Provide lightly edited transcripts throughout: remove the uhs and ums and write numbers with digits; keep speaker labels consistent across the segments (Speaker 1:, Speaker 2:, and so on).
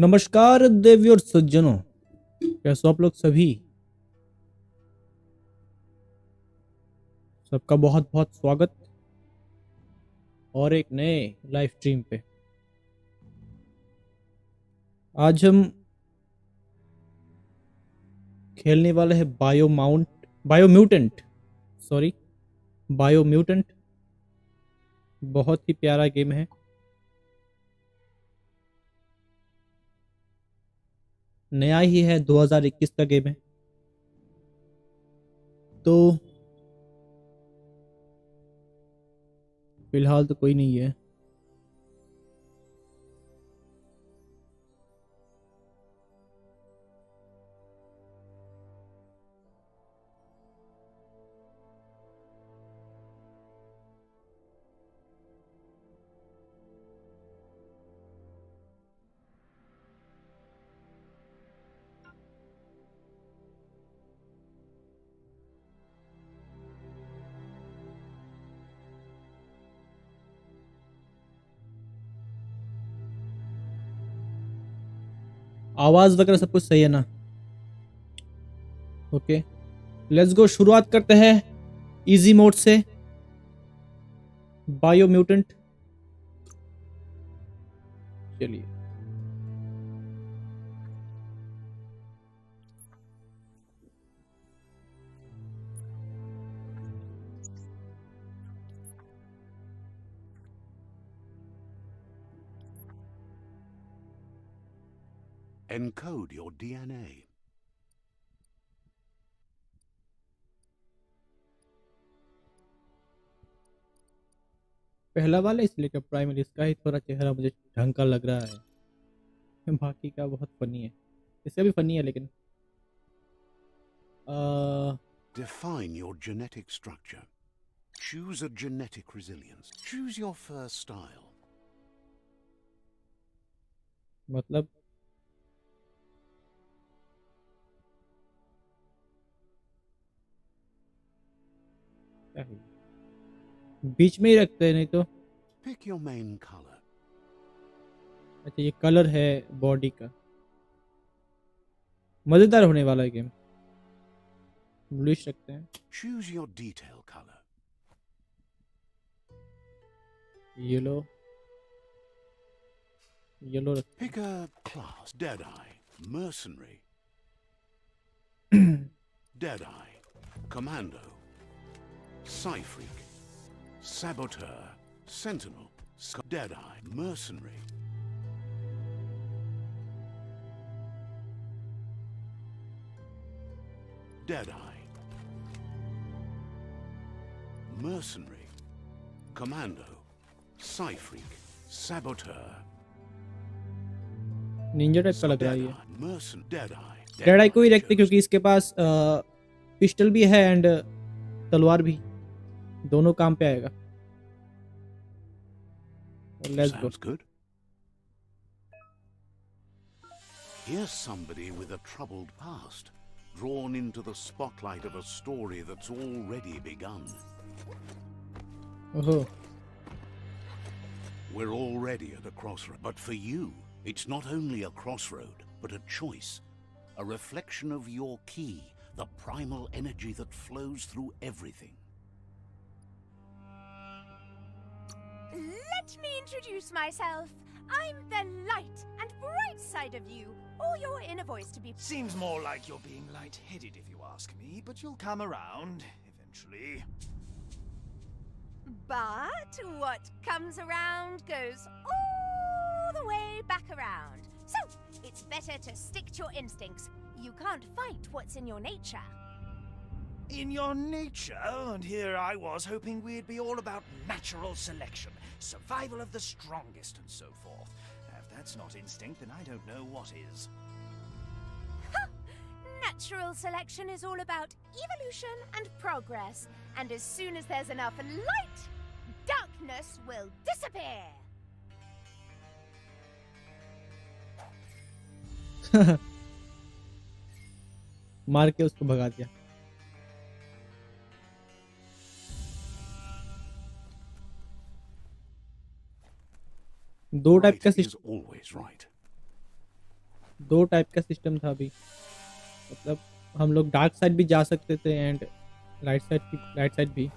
Speaker 1: नमस्कार देवी और सज्जनों, कैसे आप लोग सभी। सबका बहुत बहुत स्वागत और एक नए लाइव स्ट्रीम पे। आज हम खेलने वाले हैं बायोम्यूटेंट। बहुत ही प्यारा गेम है। नया ही है, 2021 का गेम है। तो फिलहाल तो कोई नहीं है। आवाज वगैरह सब कुछ सही है ना? Okay, let's go. शुरुआत करते हैं इजी मोड से। बायोम्यूटेंट, चलिए।
Speaker 2: Encode your DNA.
Speaker 1: पहला वाला इसलिए कि प्राइमरी इसका ही थोड़ा चेहरा मुझे ढंग का लग रहा है। बाकी का बहुत फनी है, इसका भी फनी है लेकिन
Speaker 2: Define your genetic structure. Choose a genetic resilience. Choose your first style.
Speaker 1: मतलब क्या है? बीच में ही रखते हैं नहीं तो।
Speaker 2: Pick your main color.
Speaker 1: अच्छा, ये कलर है बॉडी का। मजेदार होने वाला है गेम। ब्लूइश रखते हैं।
Speaker 2: Choose your detail color.
Speaker 1: Yellow रखते
Speaker 2: Pick a class. Deadeye. Mercenary. Deadeye. Commando. Psyphreak. Saboteur. Sentinel. Deadeye. Mercenary. Deadeye. Mercenary. Commando. Psyphreak. Saboteur.
Speaker 1: Ninja type का लग रहा है ये।
Speaker 2: Deadeye.
Speaker 1: डेड को ही रखते क्योंकि इसके पास पिस्टल भी है एंड तलवार भी, दोनों काम पे आएगा। Let's go.
Speaker 2: Sounds good. Here's somebody with a troubled past, drawn into the spotlight of a story that's already begun.
Speaker 1: ओहो,
Speaker 2: We're already at a crossroad. But for you, it's not only a crossroad, but a choice. A reflection of your key, the primal energy that flows through everything.
Speaker 3: Let me introduce myself. I'm the light and bright side of you, or your inner voice to be.
Speaker 4: Seems more like you're being light-headed if you ask me, but you'll come around eventually.
Speaker 3: But what comes around goes all the way back around. So, it's better to stick to your instincts. You can't fight what's in your nature.
Speaker 4: In your nature, and here I was hoping we'd be all about natural selection, survival of the strongest and so forth. If that's not instinct, then I don't know what is.
Speaker 3: Natural selection is all about evolution and progress. And as soon as there's enough light, darkness will disappear.
Speaker 1: मार के उसको भगा दिया। दो type का
Speaker 2: Right is always right.
Speaker 1: दो type का system था अभी, मतलब हम लोग डार्क साइड भी जा सकते थे एंड लाइट साइड भी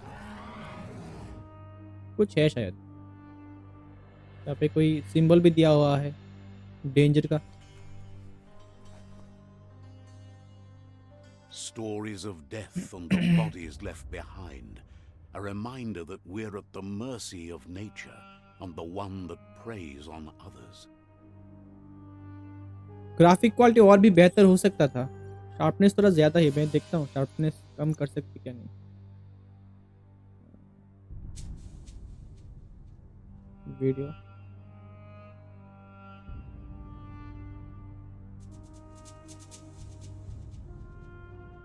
Speaker 1: कुछ है शायद। यहाँ पे कोई सिंबल भी दिया हुआ है डेंजर का।
Speaker 2: Stories of death and the bodies left behind, a reminder that we're at the mercy of nature and the one that preys on others.
Speaker 1: Graphic quality और भी बेहतर हो सकता था, शार्पनेस थोड़ा ज़्यादा है। मैं देखता हूँ शार्पनेस कम कर सकती क्या नहीं। वीडियो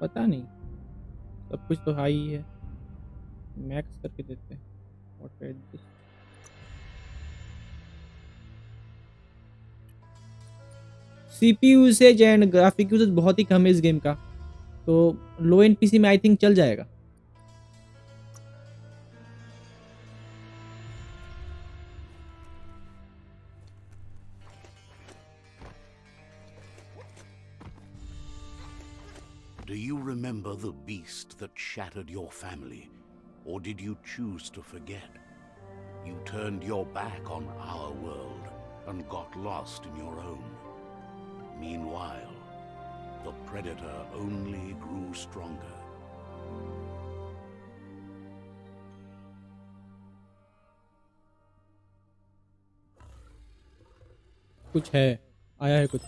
Speaker 1: पता नहीं, सब कुछ तो हाई ही है। मैक्स करके देते हैं। What is this? CPU usage and graphic usage बहुत ही कम है इस गेम का, तो लो एंड पीसी में आई थिंक चल जाएगा।
Speaker 2: Do you remember the beast that shattered your family, or did you choose to forget? You turned your back on our world and got lost in your own. Meanwhile, the predator only grew stronger.
Speaker 1: कुछ है, आया है कुछ।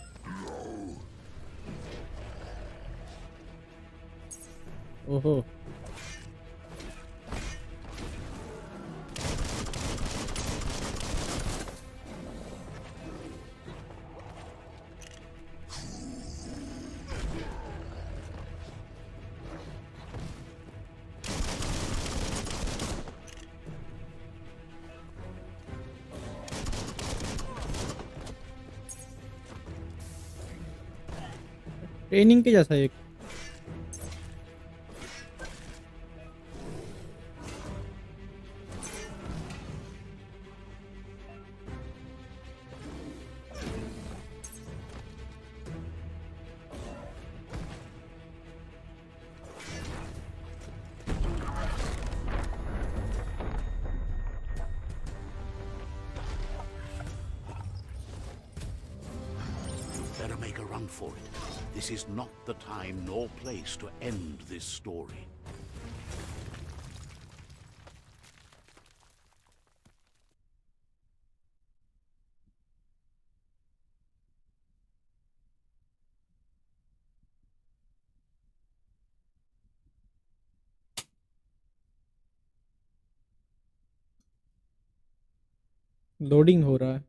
Speaker 1: ओहो, training के जैसा एक।
Speaker 2: Better make a run for it. This is not the time nor place to end this story.
Speaker 1: Loading हो रहा है।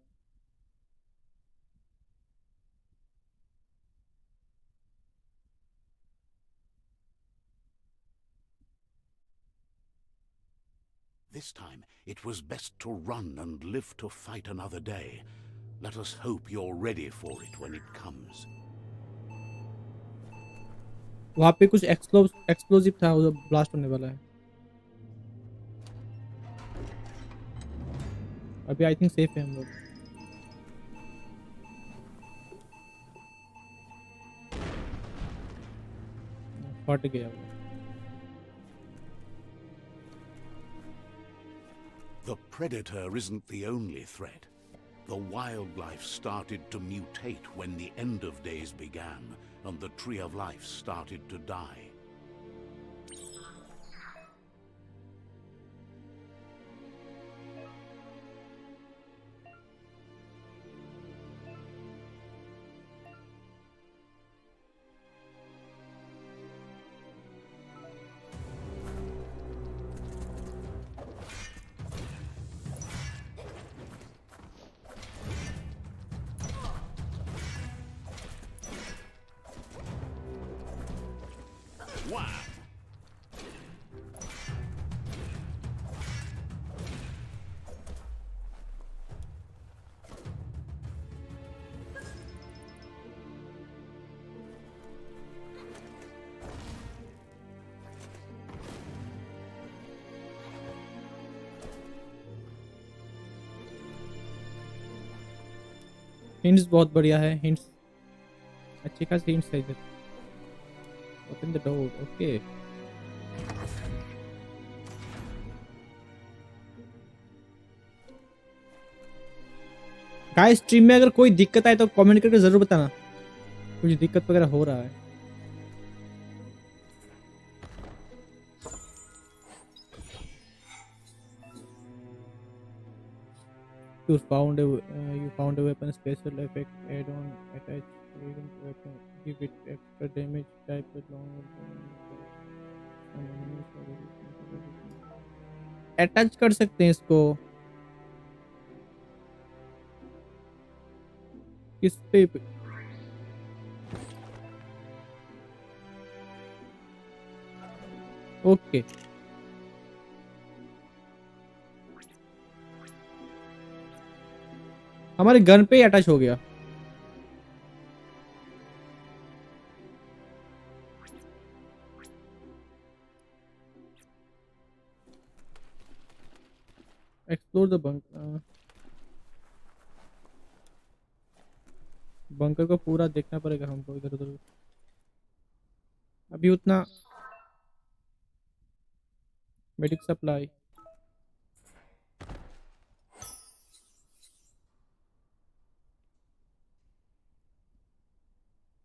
Speaker 2: This time, it was best to run and live to fight another day. Let us hope you're ready for it when it comes.
Speaker 1: वहाँ पे कुछ explosive था, वो blast होने वाला है। अभी आई थिंक सेफ है हम लोग। फट गया वो।
Speaker 2: The predator isn't the only threat. The wildlife started to mutate when the end of days began, and the tree of life started to die. Wow!
Speaker 1: Hints बहुत बढ़िया है। हिंट्स अच्छी खासी हिंट्स है इधर। Open the door, okay. Guys stream में अगर कोई दिक्कत आए तो कमेंट करके जरूर बताना, कुछ दिक्कत वगैरह हो रहा है। You found a weapon special effect add-on attached to weapon. Give it extra damage type along attach कर सकते हैं इसको किस पे? ओके हमारे गन पे ही अटैच हो गया। Explore the bunker. बंकर को पूरा देखना पड़ेगा हमको इधर उधर। अभी उतना मेडिक सप्लाई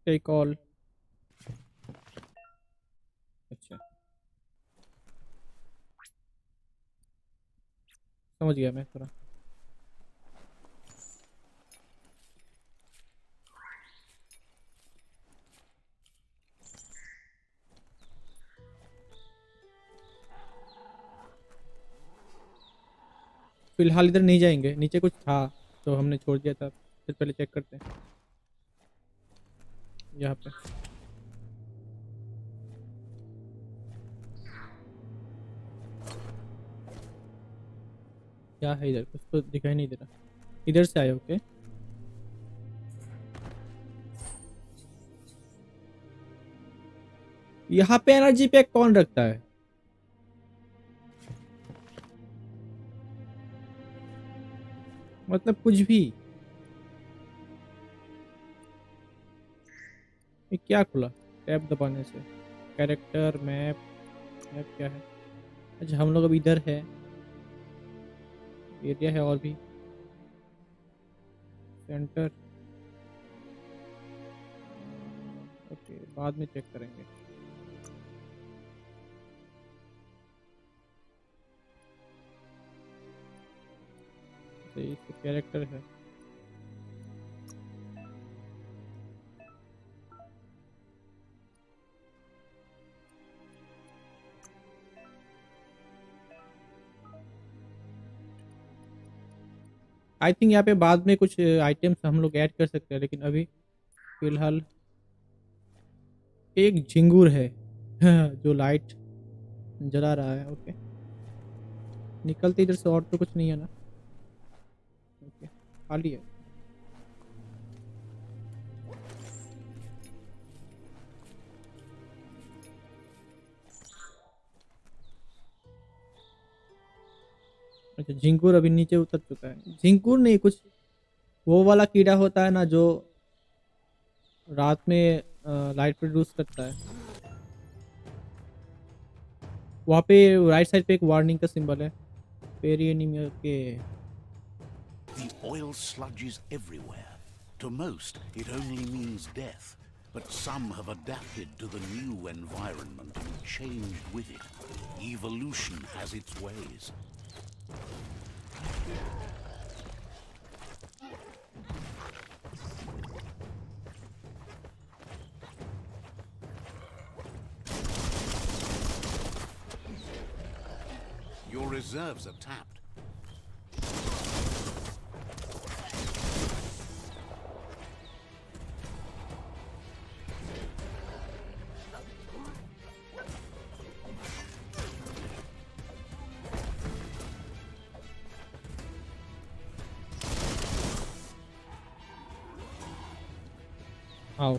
Speaker 1: टेक ऑल। अच्छा समझ गया मैं थोड़ा। फिलहाल इधर नहीं जाएंगे, नीचे कुछ था तो हमने छोड़ दिया था, फिर पहले चेक करते हैं यहाँ पे। क्या है इधर? कुछ तो दिखाई नहीं दे रहा। इधर से आए ओके। यहाँ पे एनर्जी पैक कौन रखता है? मतलब कुछ भी। ये क्या खुला? टैब दबाने से कैरेक्टर मैप। मैप क्या है? अच्छा हम लोग अब इधर है, एरिया है और भी सेंटर। ओके बाद में चेक करेंगे। सही कैरेक्टर है। आई थिंक यहाँ पे बाद में कुछ आइटम्स हम लोग ऐड कर सकते हैं, लेकिन अभी फिलहाल एक झिंगुर है जो लाइट जला रहा है। ओके निकलते इधर से, और तो कुछ नहीं है ना? ओके खाली है। अच्छा झिंगुर अभी नीचे उतर चुका है। झिंगुर नहीं, कुछ वो वाला कीड़ा होता है ना जो रात में लाइट प्रोड्यूस करता है। वहाँ पे राइट साइड पे एक वार्निंग का सिंबल है। पेरियनिमिया के
Speaker 2: The oil sludges everywhere. To most, it only means death. But some have adapted to the new environment and changed with it. Evolution has its ways. Your reserves are tapped.
Speaker 1: आओ।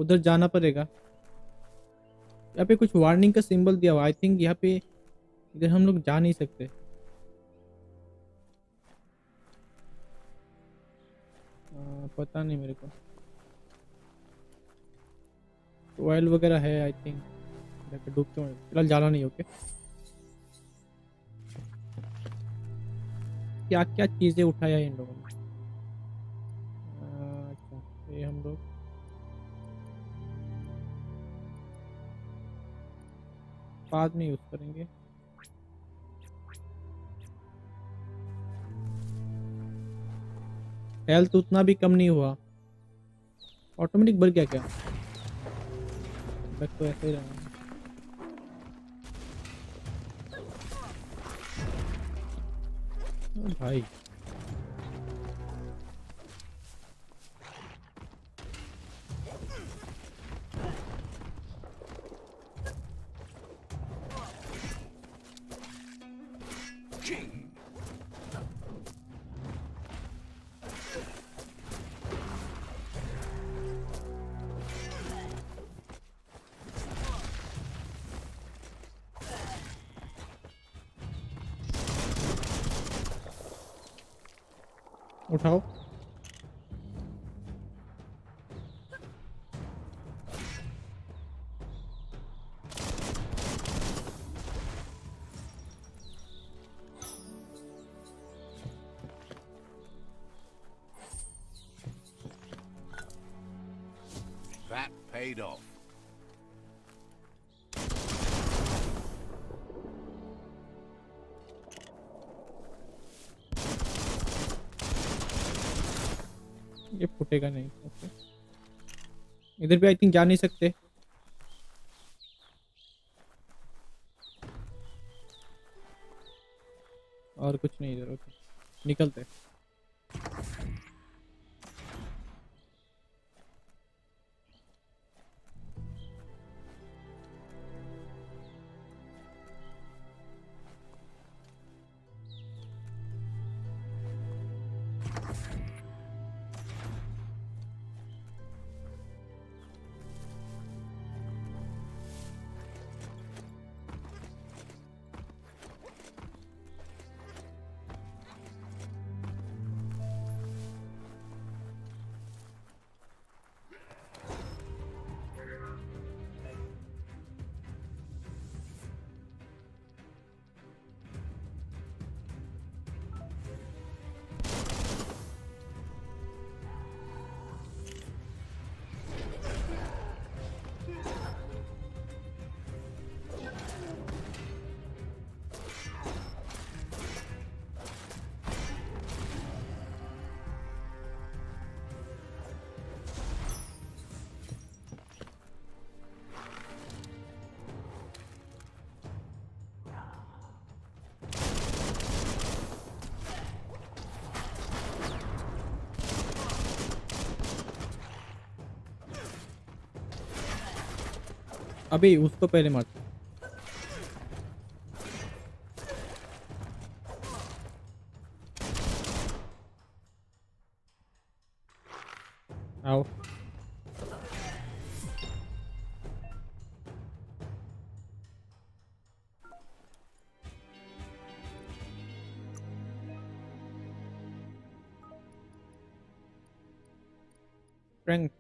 Speaker 1: उधर जाना पड़ेगा। यहाँ पे कुछ warning का symbol दिया हुआ, आई थिंक यहाँ पे इधर हम लोग जा नहीं सकते। पता नहीं मेरे को। ऑयल वगैरह है आई थिंक, डूब के फिलहाल जाना नहीं। ओके, क्या क्या चीजें उठाया इन लोगों ने। अच्छा, ये हम लोग बाद में यूज करेंगे। हेल्थ उतना भी कम नहीं हुआ। ऑटोमेटिक बढ़ गया क्या? बैक तो ऐसे ही रहा। भाई उठाओ।
Speaker 2: That paid off.
Speaker 1: ये फूटेगा नहीं। ओके, इधर भी आई थिंक जा नहीं सकते। और कुछ नहीं इधर। ओके, निकलते। अभी उसको पहले मारते। आओ। फ्रैंक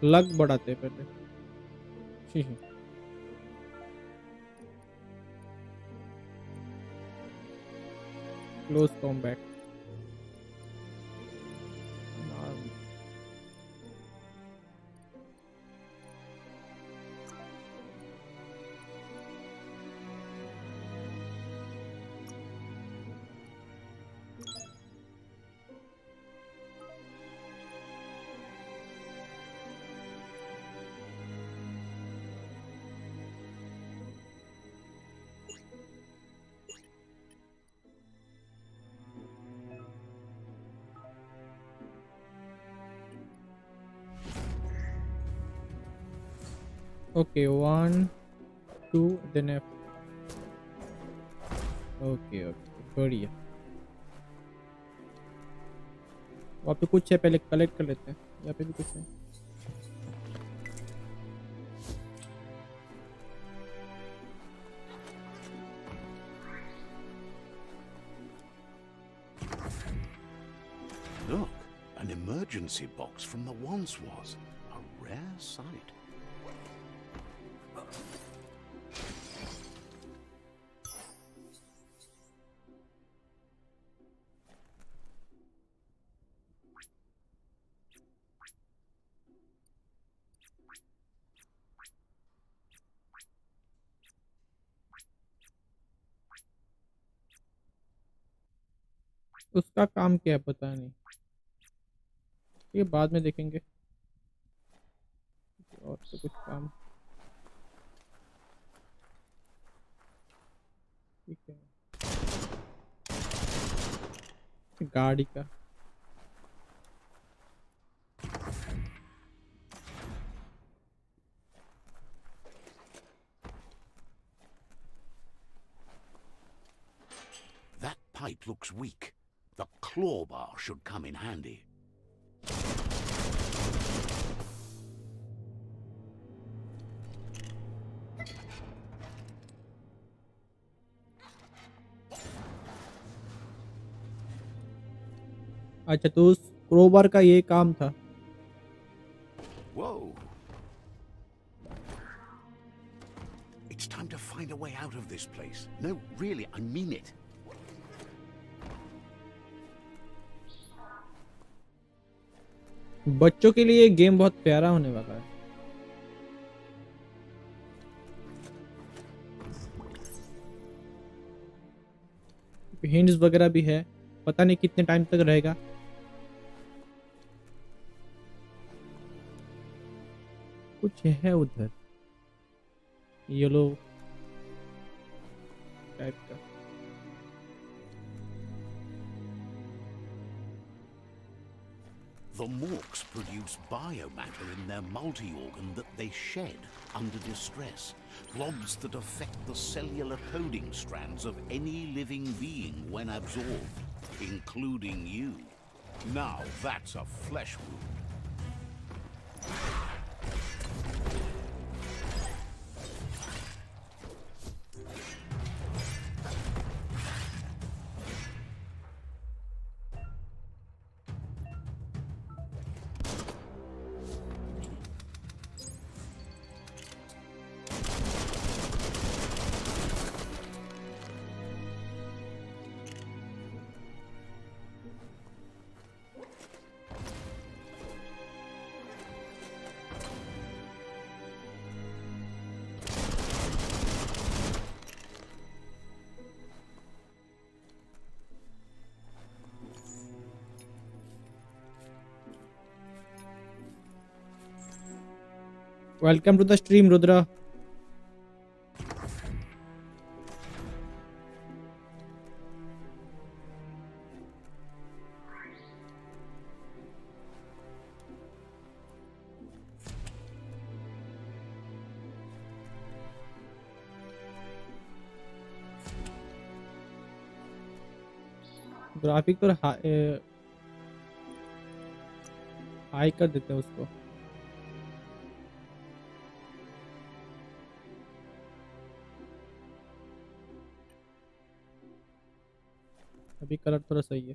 Speaker 1: लग बढ़ाते पहले। शीशी close combat. Okay, 1, 2, then F. Okay, बढ़िया। वहाँ पे कुछ है, पहले कलेक्ट कर लेते हैं। यहाँ पे भी कुछ है।
Speaker 2: Look, an emergency box from the once was. A rare sight.
Speaker 1: उसका काम क्या है पता नहीं, ये बाद में देखेंगे। और तो कुछ काम ठीक है। गाड़ी का
Speaker 2: That pipe looks weak. The claw bar should come in handy.
Speaker 1: अच्छा, तो उस क्रोबार का ये काम था।
Speaker 2: Whoa. It's time to find a way out of this place. No, really, I mean it.
Speaker 1: बच्चों के लिए गेम बहुत प्यारा होने वाला है। हिंट्स वगैरह भी है, पता नहीं कितने टाइम तक रहेगा। कुछ है उधर येलो टाइप का।
Speaker 2: The morks produce biomatter in their multi-organ that they shed under distress. Blobs that affect the cellular coding strands of any living being when absorbed, including you. Now that's a flesh wound.
Speaker 1: Welcome to the stream Rudra. Graphic तो high कर देते हैं उसको। अभी colour थोड़ा सही है,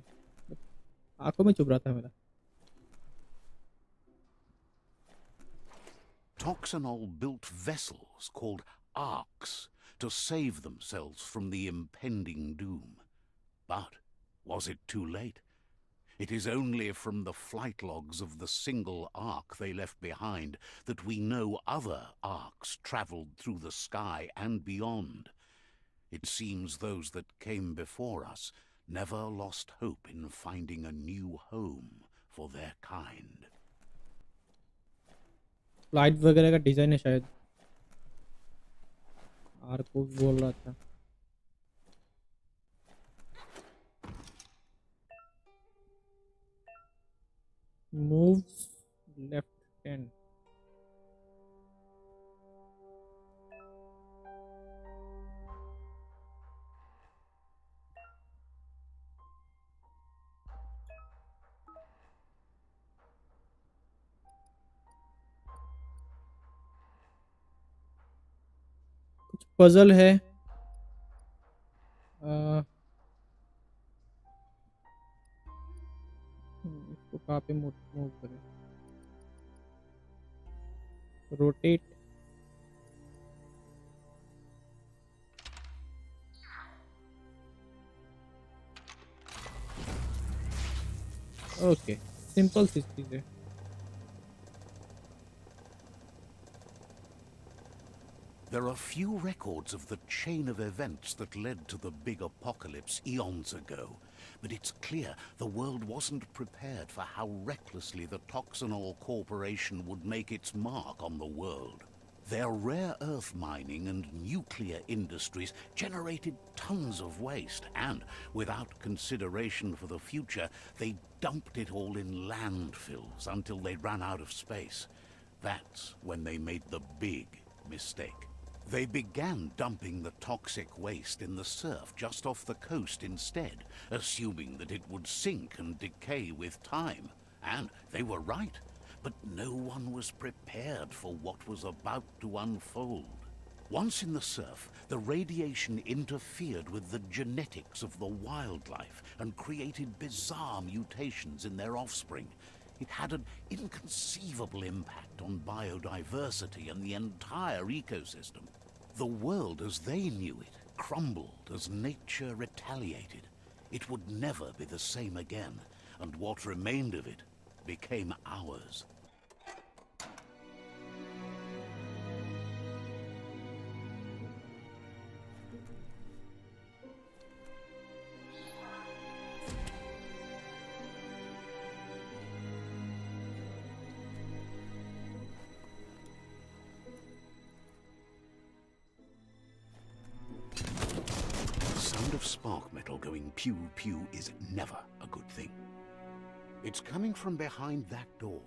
Speaker 1: आंखों में चुभ रहा था मेरा।
Speaker 2: Toxanol built vessels called arcs to save themselves from the impending doom. But was it too late? It is only from the flight logs of the single arc they left behind that we know other arcs traveled through the sky and beyond. It seems those that came before us never lost hope in finding a new home for their kind.
Speaker 1: Flight वगैरह का design है शायद, are को बोल रहा था। Moves left 10। Puzzle है। अ, इसको कहाँ पे मूव करें? रोटेट। ओके, सिंपल सी चीज़ है।
Speaker 2: There are few records of the chain of events that led to the big apocalypse eons ago, but it's clear the world wasn't prepared for how recklessly the Toxanol Corporation would make its mark on the world. Their rare earth mining and nuclear industries generated tons of waste, and without consideration for the future, they dumped it all in landfills until they ran out of space. That's when they made the big mistake. They began dumping the toxic waste in the surf just off the coast instead, assuming that it would sink and decay with time. And they were right. But no one was prepared for what was about to unfold. Once in the surf, the radiation interfered with the genetics of the wildlife and created bizarre mutations in their offspring. It had an inconceivable impact on biodiversity and the entire ecosystem. The world as they knew it crumbled as nature retaliated. It would never be the same again, and what remained of it became ours. Spark metal going pew pew is never a good thing. It's coming from behind that door.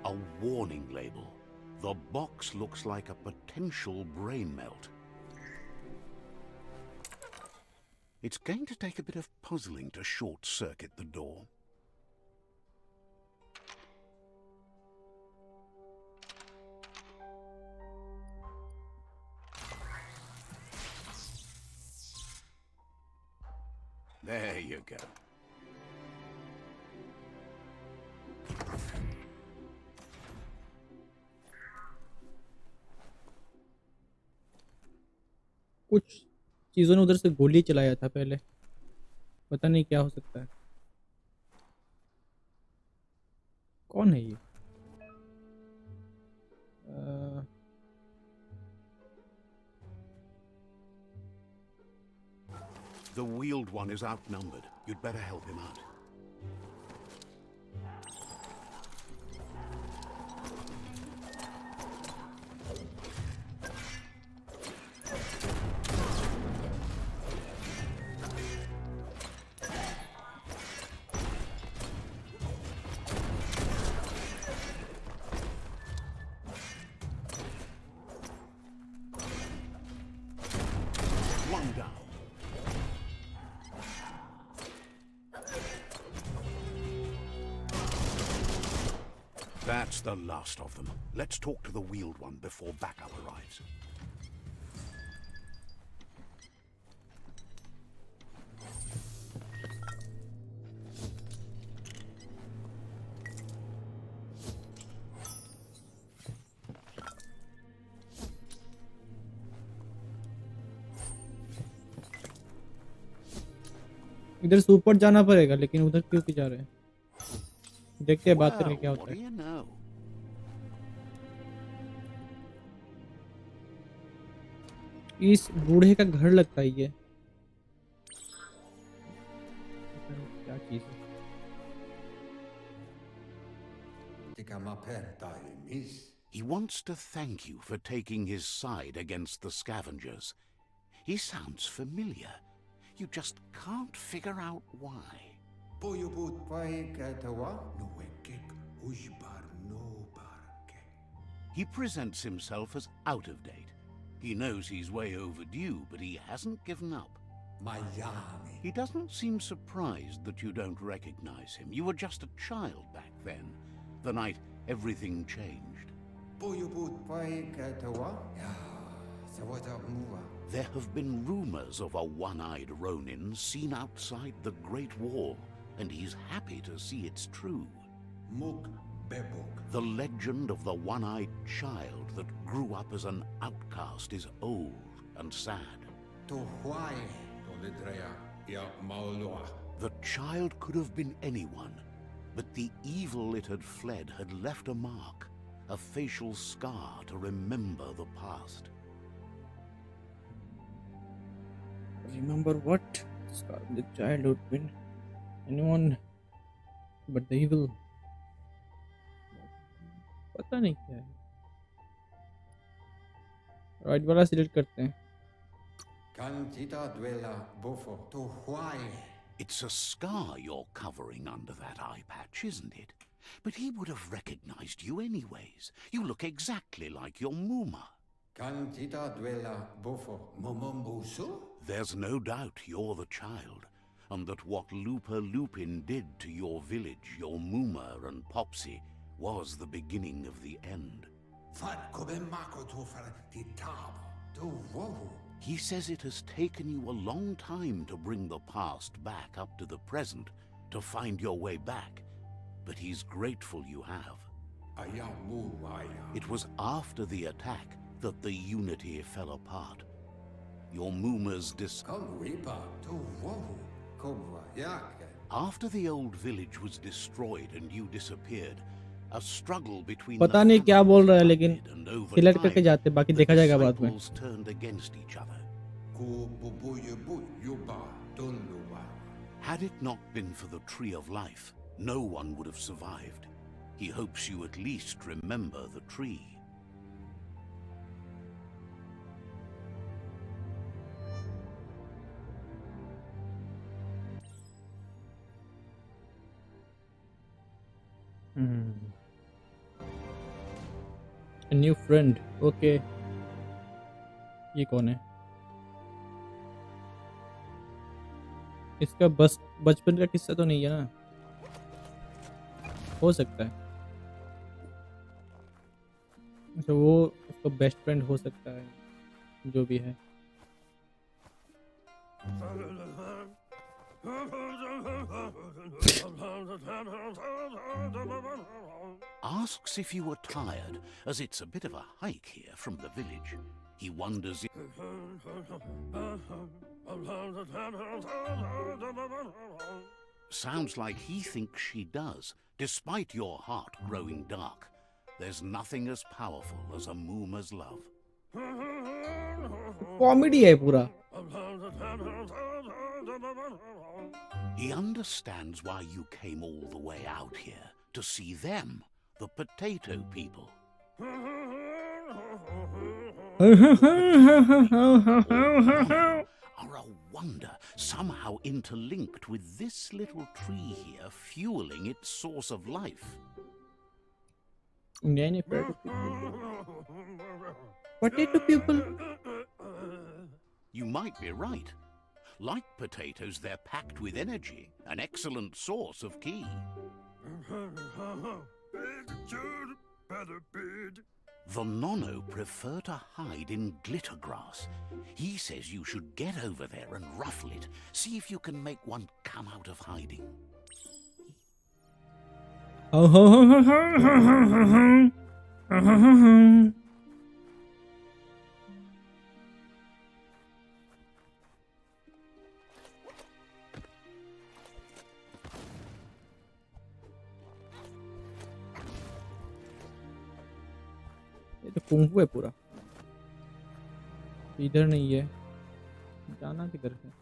Speaker 2: A warning label. The box looks like a potential brain melt. It's going to take a bit of puzzling to short-circuit the door. There you go.
Speaker 1: कुछ चीज़ों ने उधर से गोली चलाया था पहले, पता नहीं क्या हो सकता है। कौन है ये?
Speaker 2: The wheeled one is outnumbered. You'd better help him out. One down. That's the last of them. Let's talk to the wheeled one before backup arrives.
Speaker 1: इधर से ऊपर जाना पड़ेगा, लेकिन उधर क्यों की जा रहे हैं? देखते हैं बात करके क्या होता है। इस बूढ़े का घर लगता है ये। क्या चीज है?
Speaker 2: He wants to thank you for taking his side against the scavengers. He sounds familiar. You just can't figure out why. He presents himself as out of date. He knows he's way overdue, but he hasn't given up. He doesn't seem surprised that you don't recognize him. You were just a child back then, the night everything changed. There have been rumors of a one-eyed Ronin seen outside the Great Wall, and he's happy to see it's true. The legend of the one-eyed child that grew up as an outcast is old and sad. The child could have been anyone, but the evil it had fled had left a mark, a facial scar to remember the past.
Speaker 1: Remember what? Scar the childhood been anyone but the evil. पता नहीं क्या है. Right वाला select करते हैं.
Speaker 2: It's a scar you're covering under that eye patch, isn't it? But he would have recognized you anyways. You look exactly like your Muma. There's no doubt you're the child, and that what Lupa Lupin did to your village, your Muma and Popsy, was the beginning of the end. He says it has taken you a long time to bring the past back up to the present, to find your way back, but he's grateful you have. It was after the attack that the unity fell apart. Your Muma's After the old village was destroyed and you disappeared, a struggle between
Speaker 1: पता नहीं क्या बोल रहा है, लेकिन select करके जाते, बाकी
Speaker 2: the
Speaker 1: देखा जाएगा बाद में.
Speaker 2: disciples turned against each other. Had it not been for the Tree of Life, no one would have survived. He hopes you at least remember the tree.
Speaker 1: A new friend. Okay. ये कौन है? इसका बस बचपन का किस्सा तो नहीं है ना? हो सकता है. अच्छा, वो उसका बेस्ट फ्रेंड हो सकता है, जो भी है.
Speaker 2: Asks if you were tired, as it's a bit of a hike here from the village. He wonders if... Sounds like he thinks she does, despite your heart growing dark. There's nothing as powerful as a Muma's love.
Speaker 1: Comedy है पूरा.
Speaker 2: He understands why you came all the way out here, to see them, the potato people. Are a wonder, somehow interlinked with this little tree here, fueling its source of life.
Speaker 1: Potato people.
Speaker 2: You might be right. Like potatoes, they're packed with energy, an excellent source of ki. The NONO prefer to hide in glitter grass. He says you should get over there and ruffle it. See if you can make one come out of hiding.
Speaker 1: ये तो kung fu है पूरा. इधर नहीं है, जाना किधर है?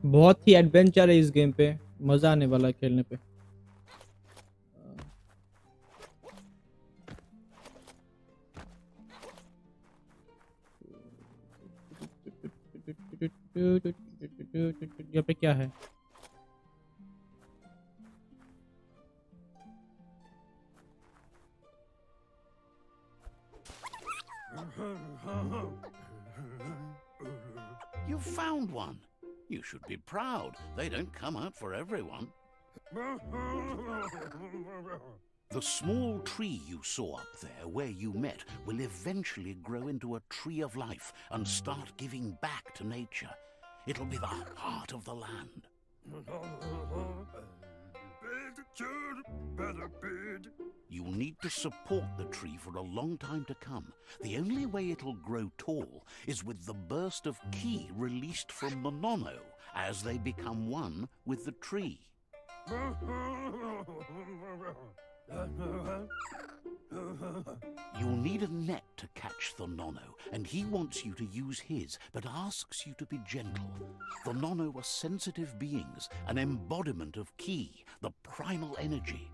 Speaker 1: बहुत ही एडवेंचर है इस गेम पे, मजा आने वाला है खेलने पे. यहाँ पे क्या है?
Speaker 2: You found one. You should be proud. They don't come out for everyone. The small tree you saw up there where you met will eventually grow into a tree of life and start giving back to nature. It'll be the heart of the land. You'll need to support the tree for a long time to come. The only way it'll grow tall is with the burst of ki released from the NONO as they become one with the tree. You'll need a net to catch the NONO, and he wants you to use his, but asks you to be gentle. The NONO are sensitive beings, an embodiment of ki, the primal energy.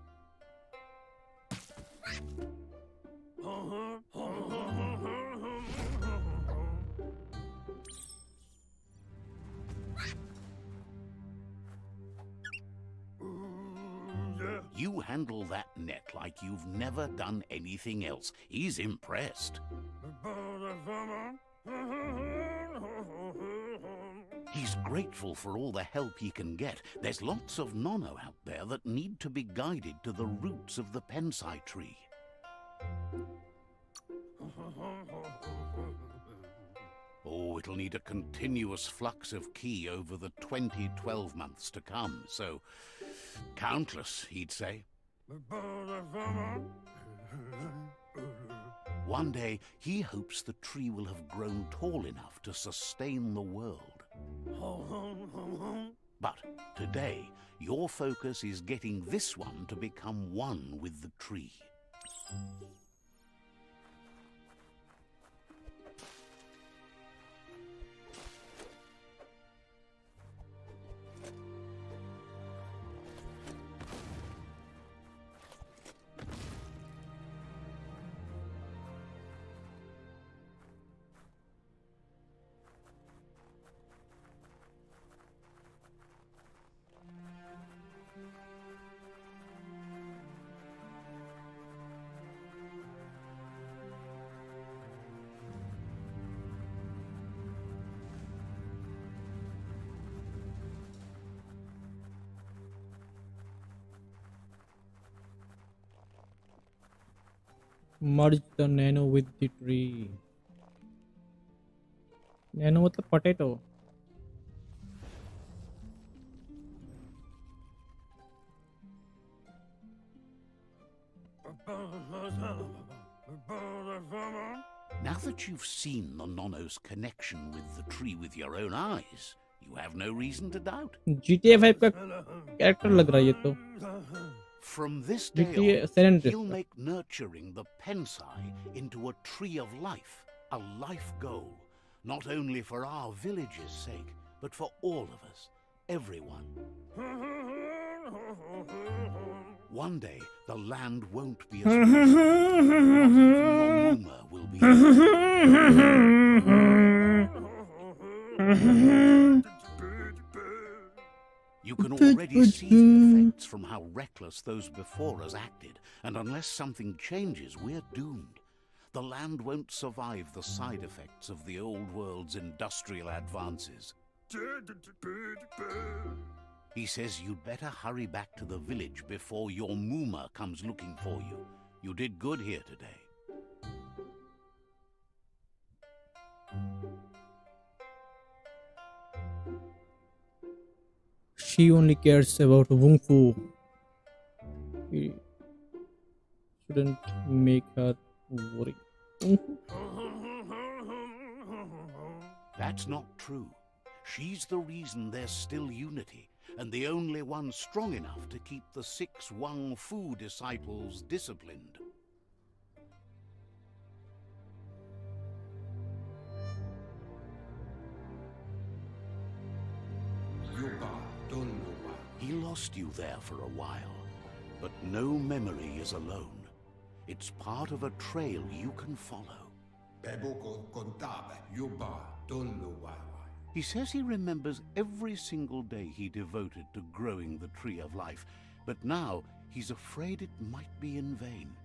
Speaker 2: You handle that net like you've never done anything else. He's impressed. He's grateful for all the help he can get. There's lots of NONO out there that need to be guided to the roots of the pensai tree. Oh, it'll need a continuous flux of ki over the 12 months to come, so countless, he'd say. One day, he hopes the tree will have grown tall enough to sustain the world. But today, your focus is getting this one to become one with the tree.
Speaker 1: Merge the nano with the tree. Nano मतलब potato.
Speaker 2: Now that you've seen the NONO's connection with the tree with your own eyes, you have no reason to doubt.
Speaker 1: GTA 5 का character लग रहा है ये तो.
Speaker 2: From this day
Speaker 1: GTA
Speaker 2: on,
Speaker 1: San Andreas
Speaker 2: he'll
Speaker 1: का.
Speaker 2: make nurturing the pensai into a tree of life, a life goal, not only for our village's sake, but for all of us, everyone. One day, the land won't be as rich. Your Muma will be. You can already see the effects from how reckless those before us acted, and unless something changes, we're doomed. The land won't survive the side effects of the old world's industrial advances. He says you'd better hurry back to the village before your Muma comes looking for you. You did good here today.
Speaker 1: She only cares about Wung Fu. We shouldn't make her worry.
Speaker 2: That's not true. She's the reason there's still unity, and the only one strong enough to keep the 6 Wung Fu disciples disciplined. He lost you there for a while, but no memory is alone. It's part of a trail you can follow. He says he remembers every single day he devoted to growing the Tree of Life, but now he's afraid it might be in vain.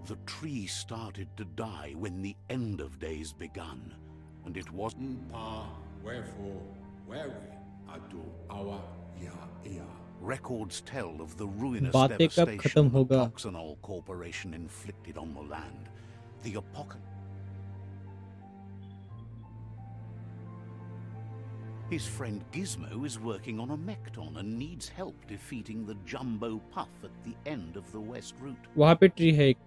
Speaker 2: The tree started to die when the end of days begun, and it was records tell of the ruinous
Speaker 1: बातें कब खत्म
Speaker 2: devastation the
Speaker 1: होगा?
Speaker 2: Toxanol Corporation inflicted on the land. The apocalypse. His friend Gizmo is working on a Mekton and needs help defeating the Jumbo Puff at the end of the West Route.
Speaker 1: वहाँ पे tree है एक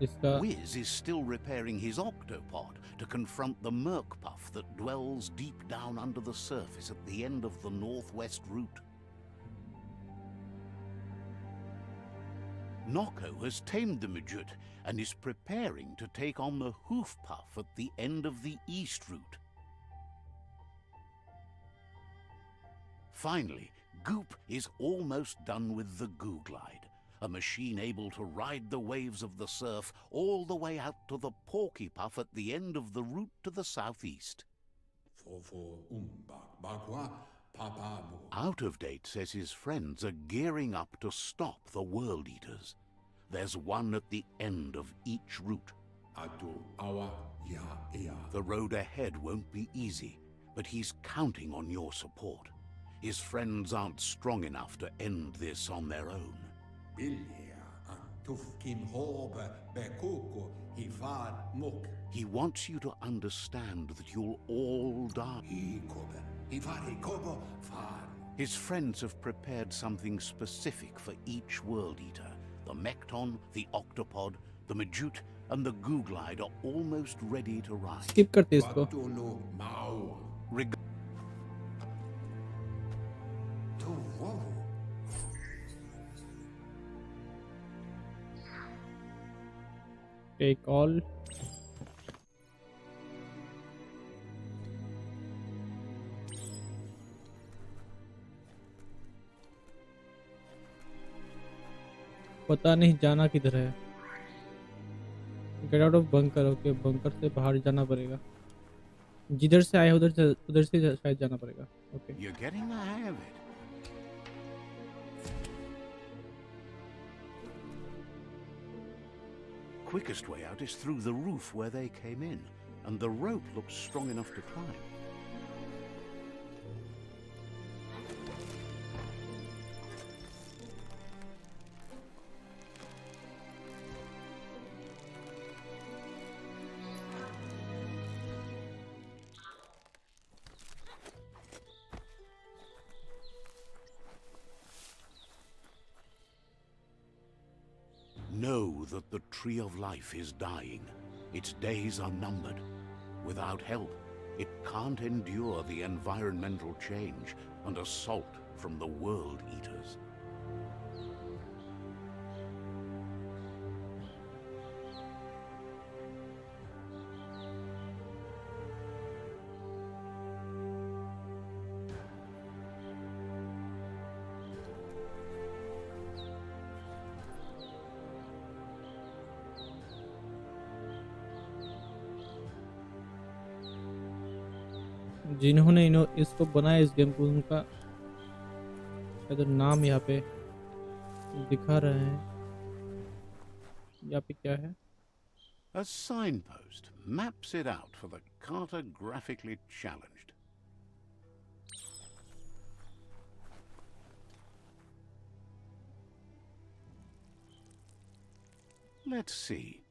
Speaker 1: इसका
Speaker 2: Wiz is still repairing his octopod to confront the Merc Puff that dwells deep down under the surface at the end of the Northwest Route. Noko has tamed the Midget and is preparing to take on the Hoof Puff at the end of the East Route. Finally, Goop is almost done with the 𝐻𝐻�10𝙧𝙧𝙧𝙧, a machine able to ride the waves of the surf all the way out to the Porky Puff at the end of the route to the southeast. Out of Date says his friends are gearing up to stop the World Eaters. There's one at the end of each route. The road ahead won't be easy, but he's counting on your support. His friends aren't strong enough to end this on their own. He wants you to understand that you'll all die. His friends have prepared something specific for each World Eater. The Mekton, the Octopod, the Majute, and the 𝐻𝐻�10𝙧𝙧𝙧 are almost ready to ride.
Speaker 1: Skip करते इसको take all पता नहीं जाना किधर है get out of bunker okay bunker से बाहर जाना पड़ेगा जिधर से आए उधर से शायद जाना पड़ेगा okay
Speaker 2: You're getting the hang of it. Quickest way out is through the roof where they came in, and the rope looks strong enough to climb. Know that the Tree of Life is dying. Its days are numbered. Without help, it can't endure the environmental change and assault from the World Eaters.
Speaker 1: जिन्होंने इसको बनाया इस game को उनका तो नाम यहाँ पे दिखा रहे हैं यहाँ पे क्या है
Speaker 2: A signpost maps it out for the cartographically challenged. Let's see.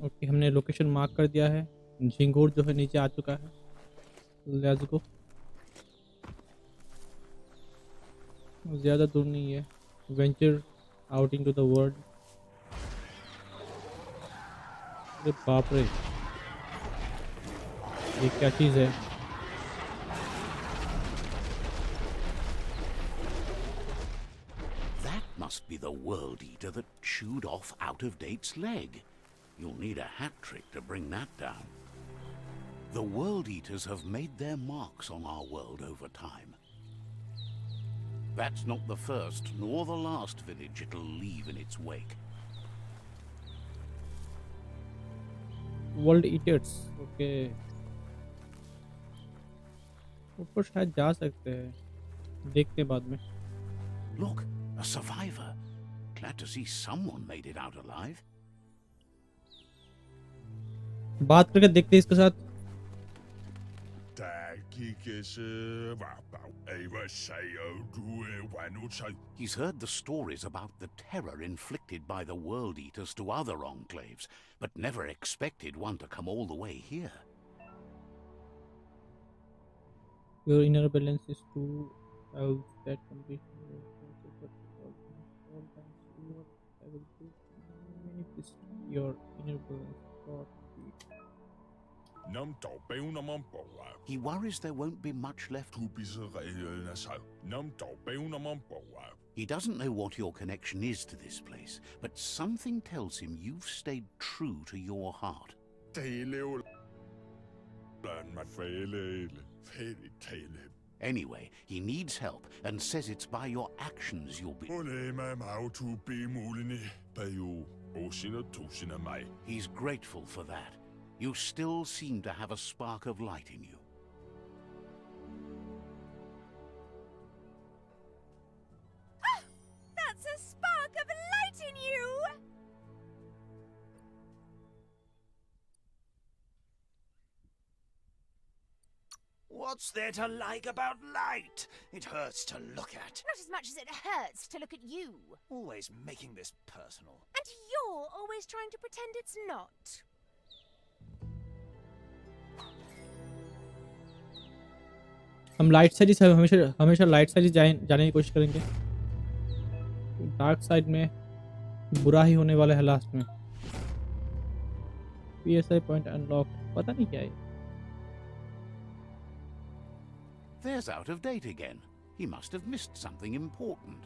Speaker 1: Okay हमने लोकेशन मार्क कर दिया है झिंगूर जो है नीचे आ चुका है लेट्स गो ज़्यादा दूर नहीं है venture out into the world अरे बाप रे ये क्या चीज़ है
Speaker 2: That must be the World Eater that chewed off Out of Date's leg. You'll need a hat trick to bring that down. The World Eaters have made their marks on our world over time. That's not the first nor the last village it'll leave in its wake.
Speaker 1: World eaters, okay. ऊपर शायद जा सकते हैं, देखते बाद में।
Speaker 2: Look, a survivor. Glad to see someone made it out alive.
Speaker 1: बात करके देखते हैं इसके साथ।
Speaker 2: He's heard the stories about the terror inflicted by the World Eaters to other enclaves, but never expected one to come all the way here.
Speaker 1: Your inner balance is too out that completion. Your inner balance.
Speaker 2: He worries there won't be much left. He doesn't know what your connection is to this place, but something tells him you've stayed true to your heart. Anyway, he needs help and says it's by your actions you'll be... He's grateful for that. You still seem to have a spark of light in you.
Speaker 3: Ah! That's a spark of light in you!
Speaker 4: What's there to like about light? It hurts to look at.
Speaker 3: Not as much as it hurts to look at you.
Speaker 4: Always making this personal.
Speaker 3: And you're always trying to pretend it's not.
Speaker 1: हम light side ही हमेशा light side ही जाने की कोशिश करेंगे। Dark side में बुरा ही होने वाला है लास्ट में। PSI पॉइंट अनलॉक, पता नहीं क्या है।
Speaker 2: There's Out of Date again. He must have missed something important.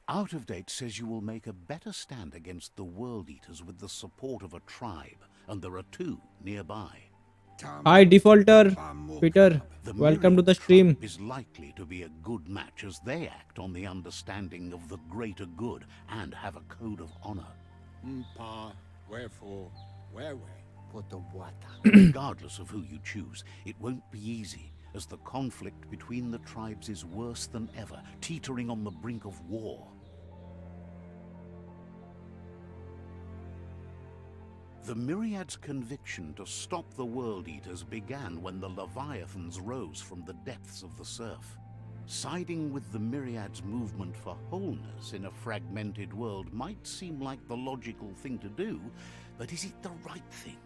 Speaker 2: Out of Date says you will make a better stand against the World Eaters with the support of a tribe, and there are 2 nearby.
Speaker 1: Hi defaulter, Peter, welcome to the stream.
Speaker 2: Tribe is likely to be a good match as they act on the understanding of the greater good and have a code of honor. Regardless of who you choose, it won't be easy, as the conflict between the tribes is worse than ever, teetering on the brink of war. The Myriad's conviction to stop the World Eaters began when the Leviathans rose from the depths of the surf. Siding with the Myriad's movement for wholeness in a fragmented world might seem like the logical thing to do, but is it the right thing?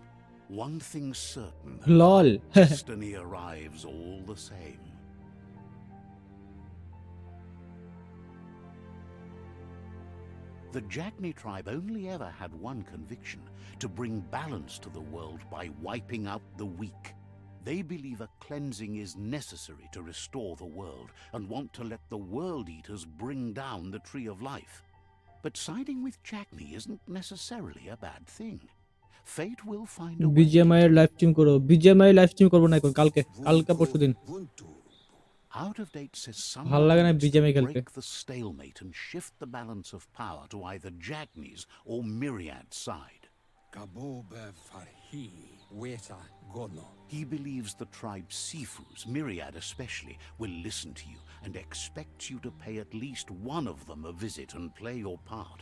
Speaker 2: One thing's certain.
Speaker 1: LOL.
Speaker 2: Destiny arrives all the same. The Jagni tribe only ever had one conviction: to bring balance to the world by wiping out the weak. They believe a cleansing is necessary to restore the world and want to let the World Eaters bring down the Tree of Life. But siding with Jagni isn't necessarily a bad thing. Fate will find a way.
Speaker 1: BGMI live stream করো। BGMI live stream করব না এখন, কালকে পরশুদিন।
Speaker 2: Out of Date says
Speaker 1: ভালো লাগে না
Speaker 2: someone needs
Speaker 1: BGMI
Speaker 2: to
Speaker 1: খেলতে।
Speaker 2: break the stalemate and shift the balance of power to either Jagni's or Myriad's side. He believes the tribe Sifus, Myriad especially, will listen to you and expects you to pay at least one of them a visit and play your part.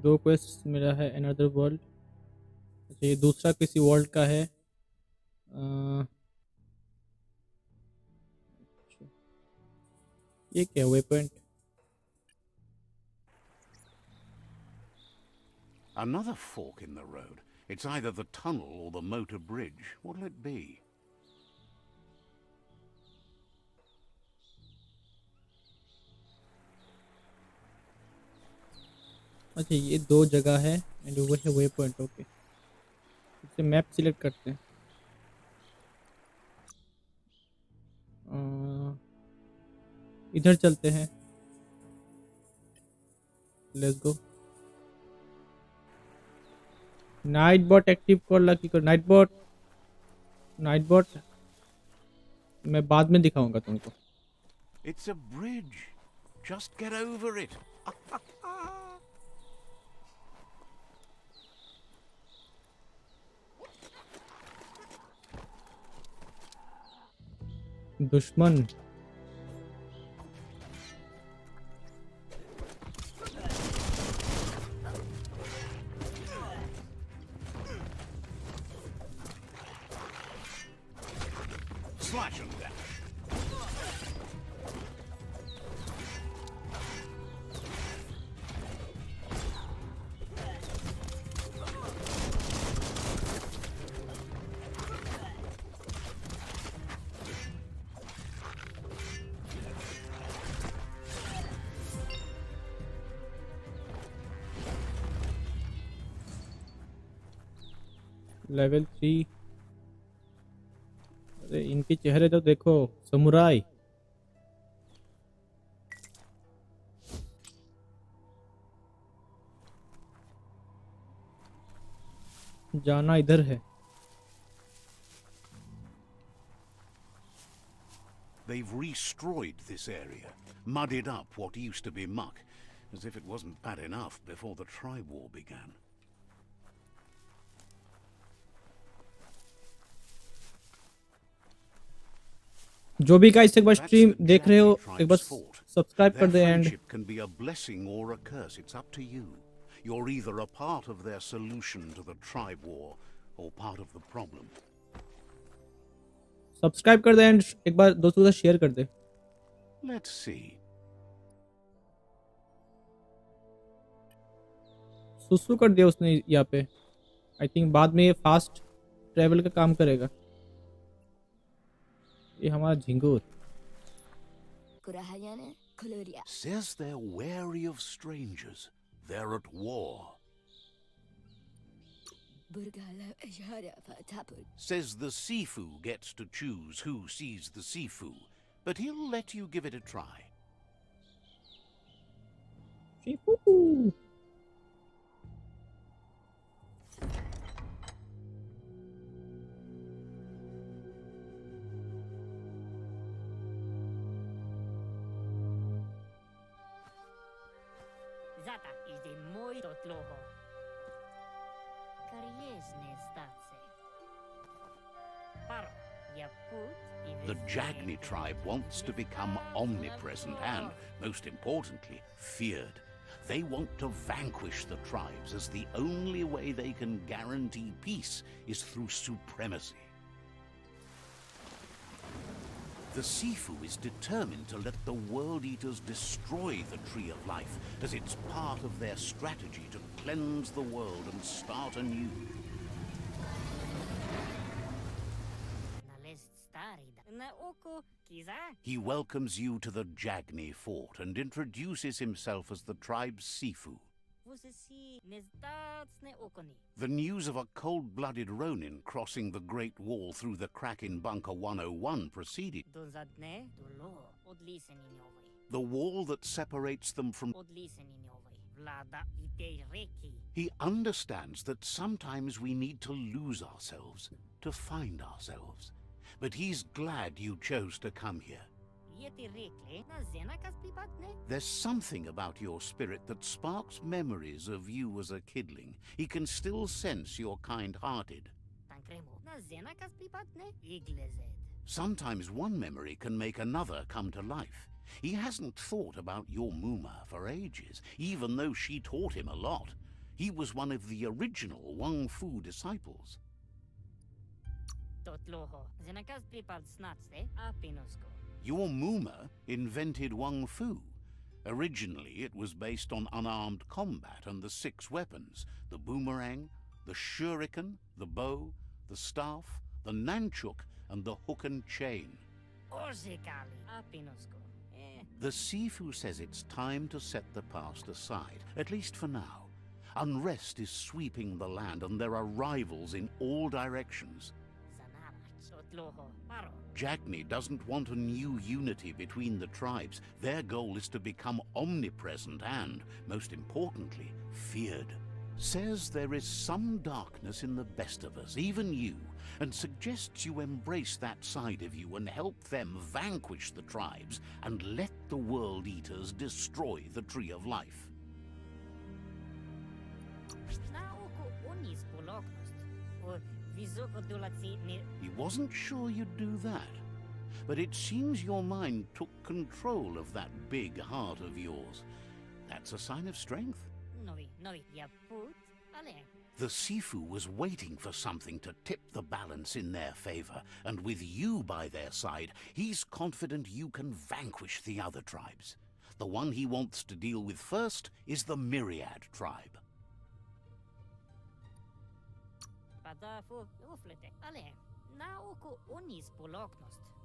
Speaker 1: दो quest मिला है another world. अच्छा, ये दूसरा किसी world का है। ये क्या way point?
Speaker 2: Another fork in the road. It's either the tunnel or the motor bridge. What'll it be?
Speaker 1: अच्छा, ये दो जगह है एंड वो है वे पॉइंट। ओके, इसे मैप सिलेक्ट करते हैं। इधर चलते हैं, let's go. Nightbot active करला की कर, नाइट बॉट मैं बाद में दिखाऊंगा तुमको।
Speaker 2: It's a bridge. Just get over it.
Speaker 1: दुश्मन
Speaker 2: Slash and dash.
Speaker 1: लेवल 3। अरे इनके चेहरे तो देखो, समुराई। जाना इधर है।
Speaker 2: They've destroyed this area, muddied up what used to be muck, as if it wasn't bad enough before the tribe war began.
Speaker 1: जो भी गाइस एक बार स्ट्रीम देख रहे हो, एक बार सब्सक्राइब कर
Speaker 2: Their
Speaker 1: they. And
Speaker 2: friendship can be a blessing or a curse. It's up to you. You're either a part of their solution to the tribe war or part of the problem.
Speaker 1: Subscribe कर दे and एक बार दोस्तों के साथ share कर दे।
Speaker 2: Let's see.
Speaker 1: सुसु कर दिया उसने यहाँ पे। आई थिंक बाद में ये फास्ट ट्रेवल का काम करेगा। ये हमारा झिंगूर।
Speaker 2: Says they're wary of strangers. They're at war. Says the Sifu gets to choose who sees the Sifu, but he'll let you give it a try.
Speaker 1: Shifu.
Speaker 2: The Jagni tribe wants to become omnipresent and, most importantly, feared. They want to vanquish the tribes, as the only way they can guarantee peace is through supremacy. The Sifu is determined to let the World Eaters destroy the Tree of Life, as it's part of their strategy to cleanse the world and start anew. He welcomes you to the Jagni fort and introduces himself as the tribe's Sifu. The news of a cold-blooded Ronin crossing the Great Wall through the crack in Bunker 101 preceded. The wall that separates them from... He understands that sometimes we need to lose ourselves to find ourselves. But he's glad you chose to come here. There's something about your spirit that sparks memories of you as a kidling. He can still sense you're kind-hearted. Sometimes one memory can make another come to life. He hasn't thought about your Muma for ages, even though she taught him a lot. He was one of the original Wang Fu disciples. Your Muma invented Wang Fu. Originally, it was based on unarmed combat and the 6 weapons: the boomerang, the shuriken, the bow, the staff, the nunchuk, and the hook and chain. The Sifu says it's time to set the past aside, at least for now. Unrest is sweeping the land, and there are rivals in all directions. Jagni doesn't want a new unity between the tribes. Their goal is to become omnipresent and, most importantly, feared. Says there is some darkness in the best of us, even you, and suggests you embrace that side of you and help them vanquish the tribes and let the World Eaters destroy the Tree of Life. He wasn't sure you'd do that, but it seems your mind took control of that big heart of yours. That's a sign of strength. The Sifu was waiting for something to tip the balance in their favor, and with you by their side, he's confident you can vanquish the other tribes. The one he wants to deal with first is the Myriad tribe.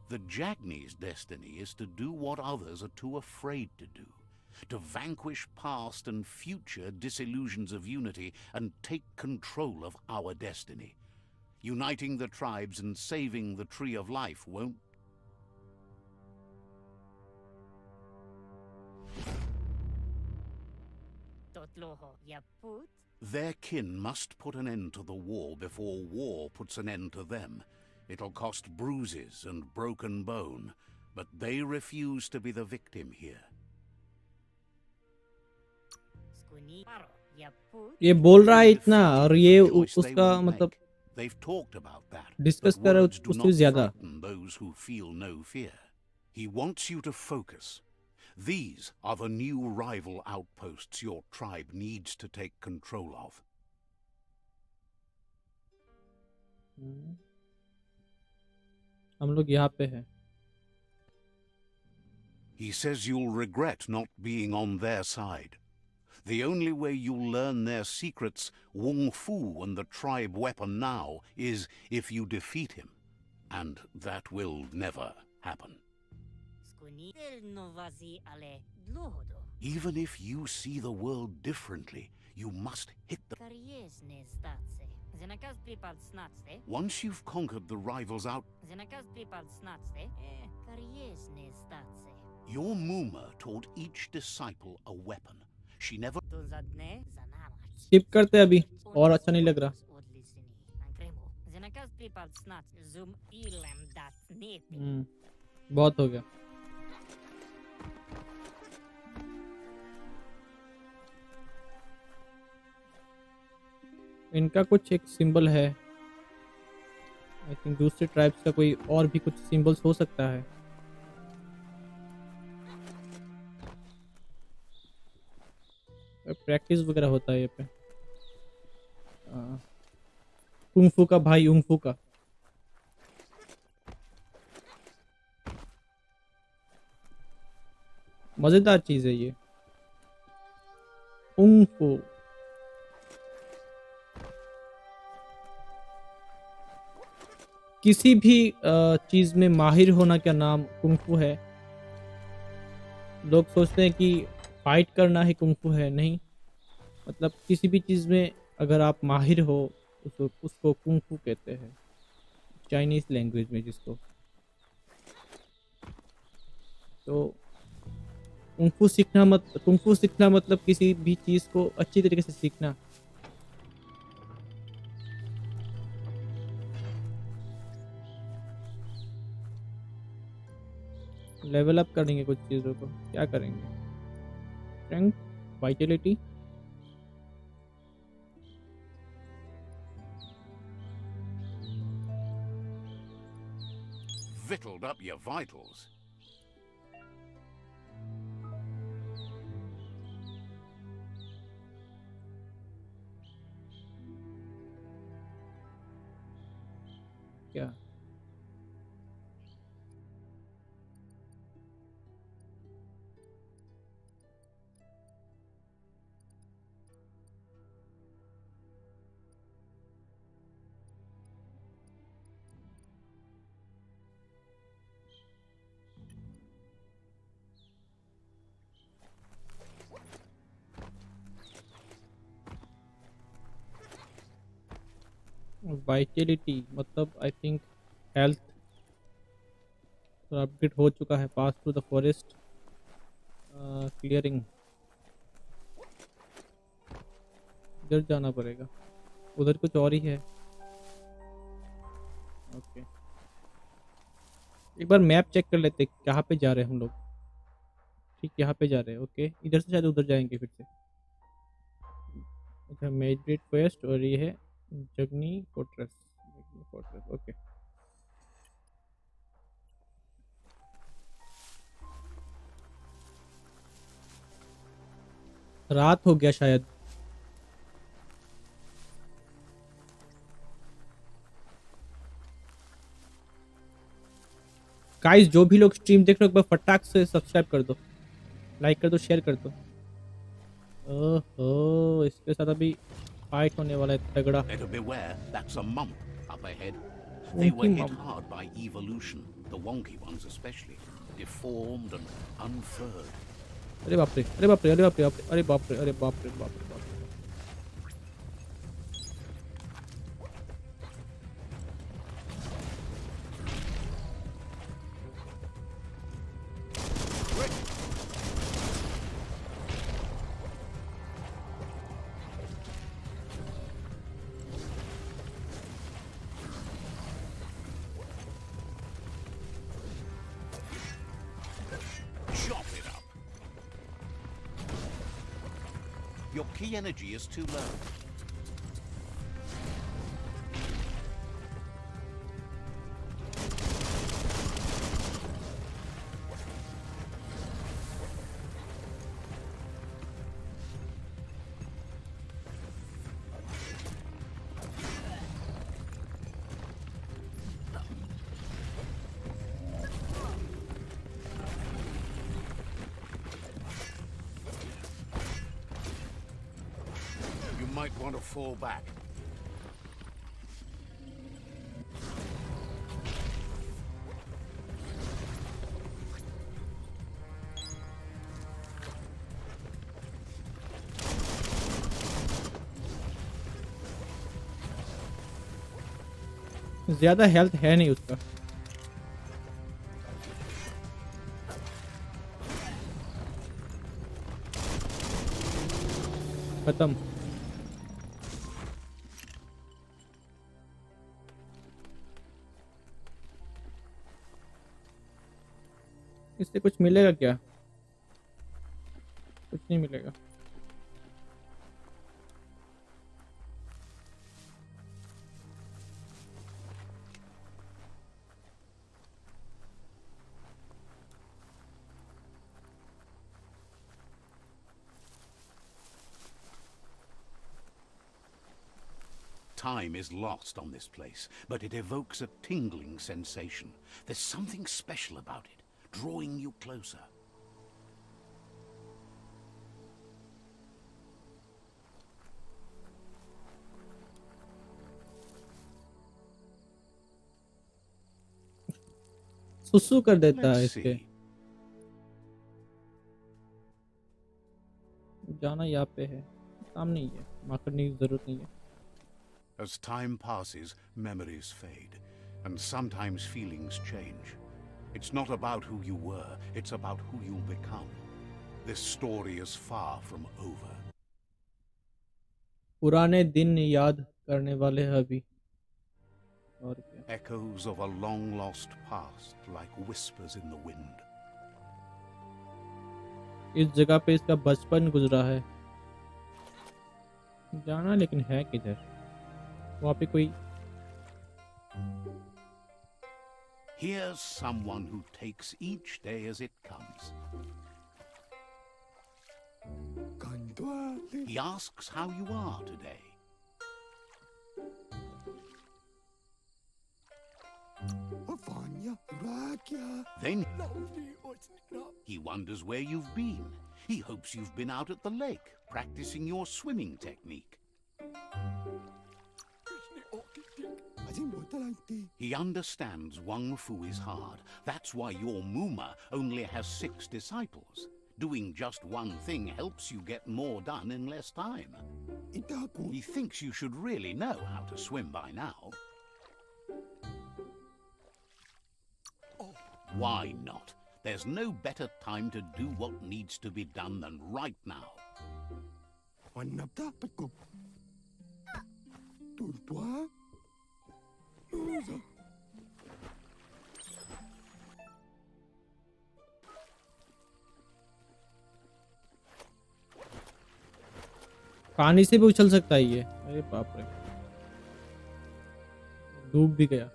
Speaker 2: The Jagni's destiny is to do what others are too afraid to do. To vanquish past and future disillusions of unity and take control of our destiny. Uniting the tribes and saving the Tree of Life won't... Their kin must put an end to the war before war puts an end to them. It'll cost bruises and broken bone, but they refuse to be the victim here.
Speaker 1: ये बोल रहा है इतना और ये उसका मतलब discuss कर रहा है उससे ज्यादा.
Speaker 2: Those who feel no fear. He wants you to focus. These are the new rival outposts your tribe needs to take control of.
Speaker 1: हम लोग यहाँ पे हैं.
Speaker 2: He says you'll regret not being on their side. The only way you'll learn their secrets, Wung Fu and the tribe weapon now, is if you defeat him. And that will never happen. Even if you see the world differently, you must hit the... Once you've conquered the rivals out... Your Muma taught each disciple a weapon. She never...
Speaker 1: skip करते अभी और अच्छा नहीं लग रहा. बहुत हो गया. इनका कुछ एक सिंबल है. आई थिंक दूसरे ट्राइब्स का कोई और भी कुछ सिंबल्स हो सकता है. प्रैक्टिस वगैरह होता है ये पे. कुंफू का भाई उंफू का. मजेदार चीज है ये उंफू. किसी भी चीज में माहिर होना क्या नाम कुंफू है. लोग सोचते हैं कि फाइट करना ही कुंफू है. नहीं, मतलब किसी भी चीज में अगर आप माहिर हो उसको कुंफू कहते हैं चाइनीज लैंग्वेज में जिसको. तो कुंफू सीखना मतलब किसी भी चीज को अच्छी तरीके से सीखना. लेवल अप करेंगे कुछ चीज़ों को. क्या करेंगे? Strength, Vitality.
Speaker 2: Victualed up your vitals.
Speaker 1: क्या वाइटलिटी मतलब आई थिंक हेल्थ तो अपग्रेड हो चुका है। Pass through the forest clearing. इधर जाना पड़ेगा, उधर कुछ और ही है। ओके एक बार मैप चेक कर लेते कहाँ पे जा रहे हैं हम लोग। ठीक यहाँ पे जा रहे हैं। ओके इधर से शायद उधर जाएंगे फिर से। अच्छा मेजब्रिड क्वेस्ट और ये है जगनी फोर्ट्रेस। ओके रात हो गया शायद। गाइस जो भी लोग स्ट्रीम देख रहे हो एक बार फटाक से सब्सक्राइब कर दो, लाइक कर दो, शेयर कर दो। ओहो इसके साथ अभी फाइट होने वाला है तगड़ा।
Speaker 2: Better beware, that's a mump up ahead. They
Speaker 1: Wonky
Speaker 2: were hit
Speaker 1: mump.
Speaker 2: hard by evolution, the wonky ones especially, deformed and unfurled.
Speaker 1: अरे बाप रे अरे बाप रे अरे बाप रे अरे बाप रे अरे बाप रे बाप रे बाप रे।
Speaker 2: Chop it up. Your key energy is too low. You might want to fall back.
Speaker 1: ज्यादा हेल्थ है नहीं उसका। खत्म। इससे कुछ मिलेगा क्या? कुछ नहीं मिलेगा।
Speaker 2: Time is lost on this place, but it evokes a tingling sensation. There's something special about it, drawing you closer.
Speaker 1: सुसु कर देता है
Speaker 2: Let's
Speaker 1: इसके।
Speaker 2: see.
Speaker 1: जाना यहाँ पे है, सामने ही है, मार्क करने की जरूरत नहीं है।
Speaker 2: As time passes, memories fade, and sometimes feelings change. It's not about who you were, it's about who you'll become. This story is far from over.
Speaker 1: पुराने दिन याद करने वाले हैं अभी। और क्या?
Speaker 2: Echoes of a long-lost past, like whispers in the wind.
Speaker 1: इस जगह पे इसका बचपन गुजरा है। जाना लेकिन है किधर? वहाँ पे कोई
Speaker 2: Here's someone who takes each day as it comes. He asks how you are today. Then he wonders where you've been. He hopes you've been out at the lake, practicing your swimming technique. He understands Wang Fu is hard. That's why your Muma only has 6 disciples. Doing just one thing helps you get more done in less time. He thinks you should really know how to swim by now. Why not? There's no better time to do what needs to be done than right now.
Speaker 1: पानी से भी उछल सकता है ये। अरे बाप रे, डूब भी गया।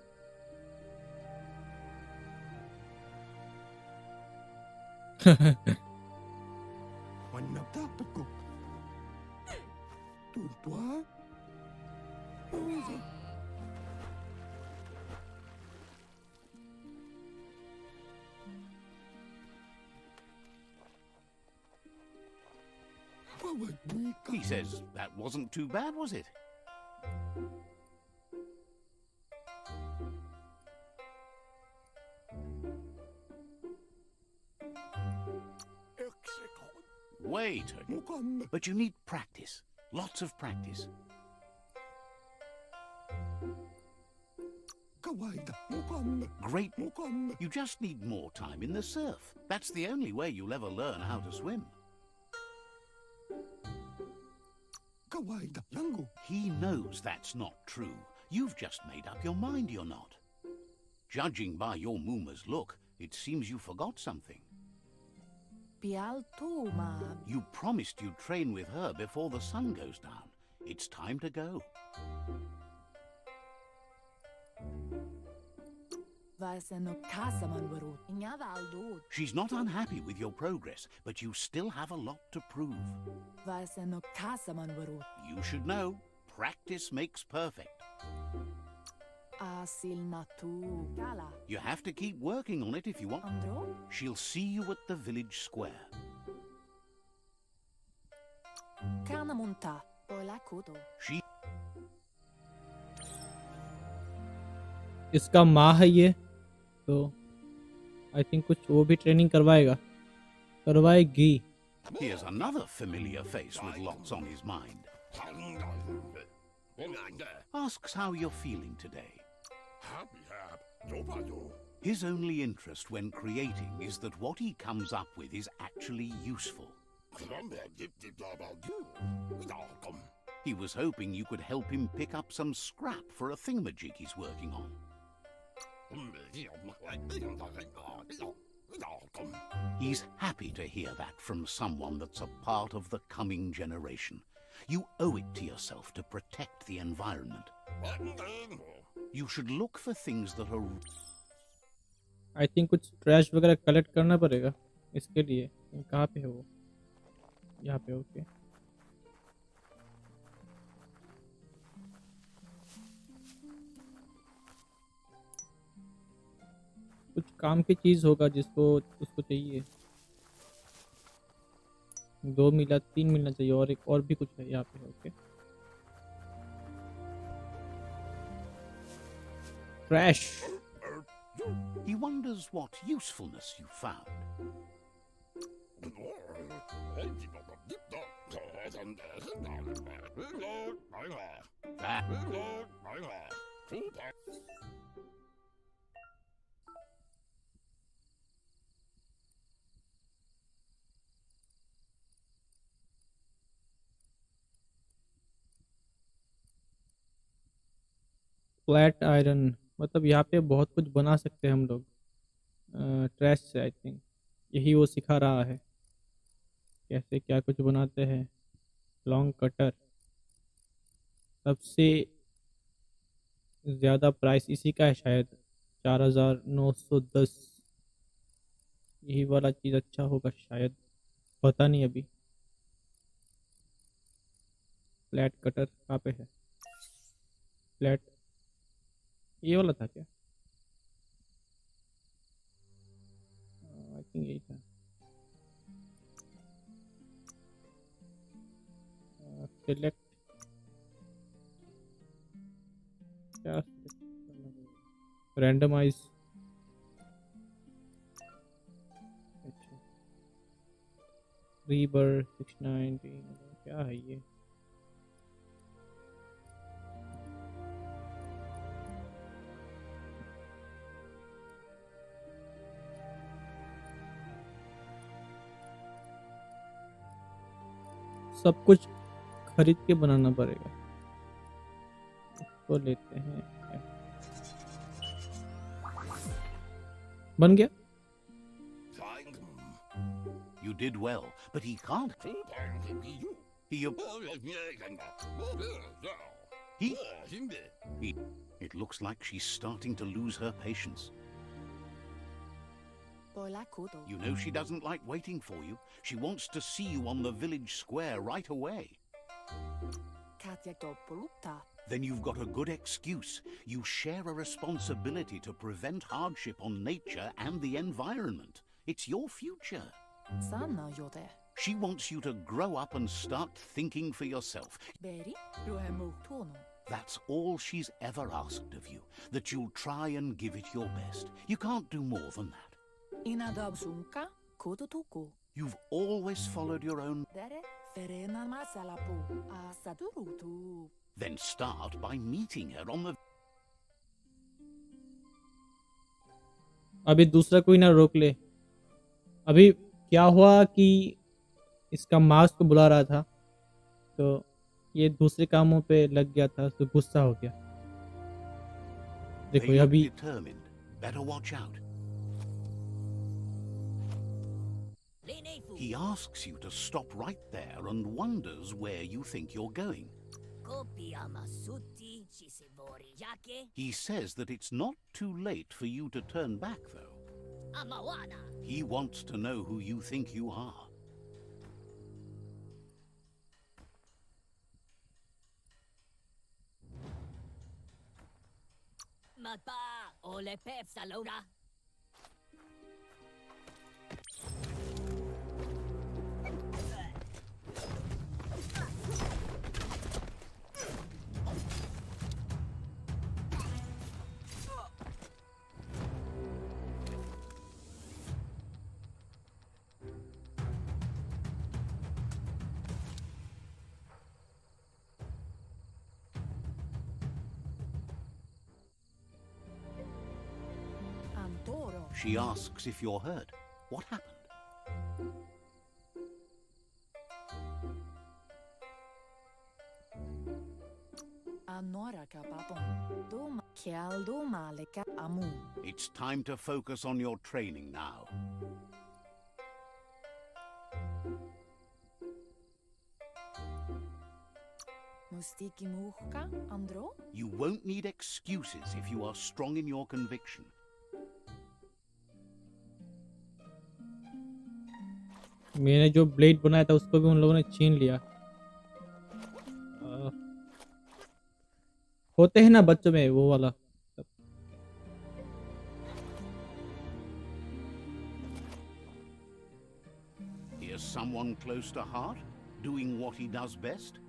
Speaker 2: He says that wasn't too bad, was it? Wait, but you need practice. Lots of practice. Great. You just need more time in the surf. That's the only way you'll ever learn how to swim. He knows that's not true. You've just made up your mind you're not. Judging by your Muma's look, it seems you forgot something. You promised you'd train with her before the sun goes down. It's time to go. She's not unhappy with your progress, but you still have a lot to prove. You should know, practice makes perfect. You have to keep working on it if you want. She'll see you at the village square. She...
Speaker 1: इसका माँ है ये, तो I think कुछ वो भी training करवाएगी।
Speaker 2: Here's another familiar face with lots on his mind. Asks how you're feeling today. His only interest when creating is that what he comes up with is actually useful. He was hoping you could help him pick up some scrap for a thingamajig he's working on. He's happy to hear that from someone that's a part of the coming generation. You owe it to yourself to protect the environment. You should look for things that are...
Speaker 1: I think कुछ trash वगैरह collect करना पड़ेगा इसके लिए। कहाँ पे है वो? यहाँ पे। ओके, कुछ काम की चीज होगा जिसको उसको चाहिए। 2 मिला, 3 मिलना चाहिए, और एक और भी कुछ है यहाँ पे। Okay, trash.
Speaker 2: He wonders what usefulness you found. That...
Speaker 1: flat iron, मतलब यहाँ पे बहुत कुछ बना सकते हैं हम लोग ट्रैश से। आई थिंक यही वो सिखा रहा है कैसे क्या कुछ बनाते हैं। लॉन्ग कटर, सबसे ज़्यादा प्राइस इसी का है शायद, 4910। यही वाला चीज़ अच्छा होगा शायद, पता नहीं अभी। फ्लैट कटर कहाँ पे है? फ्लैट ये वाला था क्या? आई थिंक यही था। सिलेक्ट, क्या रैंडमाइज। अच्छा, रीबर 619 क्या है ये? सब कुछ खरीद के बनाना पड़ेगा। इसको लेते हैं। बन गया।
Speaker 2: You did well, but he can't. He, it looks like she's starting to lose her patience. You know she doesn't like waiting for you. She wants to see you on the village square right away. Then you've got a good excuse. You share a responsibility to prevent hardship on nature and the environment. It's your future. She wants you to grow up and start thinking for yourself. That's all she's ever asked of you, that you'll try and give it your best. You can't do more than that. You've always followed your own. Then start by meeting her on the...
Speaker 1: अभी दूसरा कोई ना रोक ले। अभी क्या हुआ कि इसका मास्क को बुला रहा था तो ये दूसरे कामों पे लग गया था, तो गुस्सा हो गया। देखो अभी
Speaker 2: Better watch out. He asks you to stop right there and wonders where you think you're going. He says that it's not too late for you to turn back, though. He wants to know who you think you are. She asks if you're hurt. What happened? It's time to focus on your training now. You won't need excuses if you are strong in your conviction.
Speaker 1: मैंने जो blade बनाया था उसको भी उन लोगों ने छीन लिया। होते हैं ना बच्चों में वो वाला।
Speaker 2: Here's someone close to heart, doing what he does best.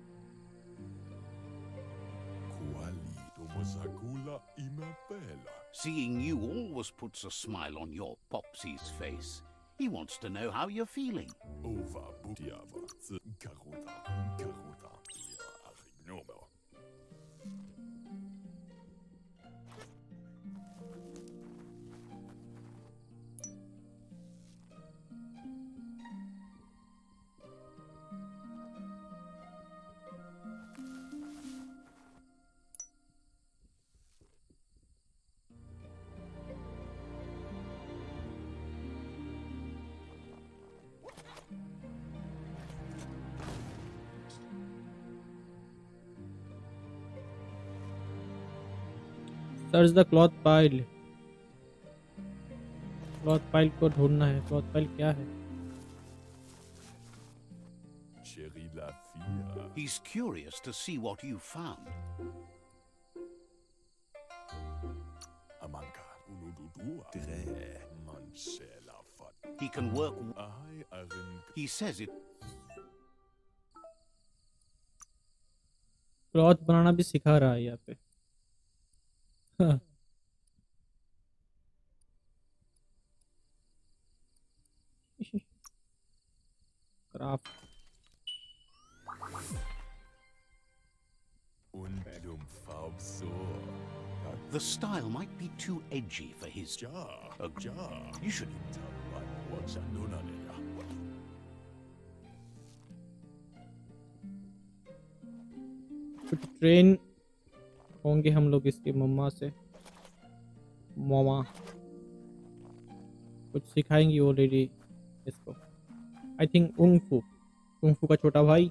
Speaker 2: Seeing you always puts a smile on your Popsy's face. He wants to know how you're feeling.
Speaker 1: Search the cloth pile. Cloth pile को ढूंढना है। Cloth pile क्या है?
Speaker 2: He's curious to see what you found. He can work. He says it.
Speaker 1: Cloth बनाना भी सिखा रहा है यहाँ पे। Craft
Speaker 2: The style might be too edgy for his You should
Speaker 1: कुछ ट्रेन होंगे हम लोग इसके मम्मा से। मामा कुछ सिखाएंगी ऑलरेडी इसको। आई थिंक कुंफू का छोटा भाई।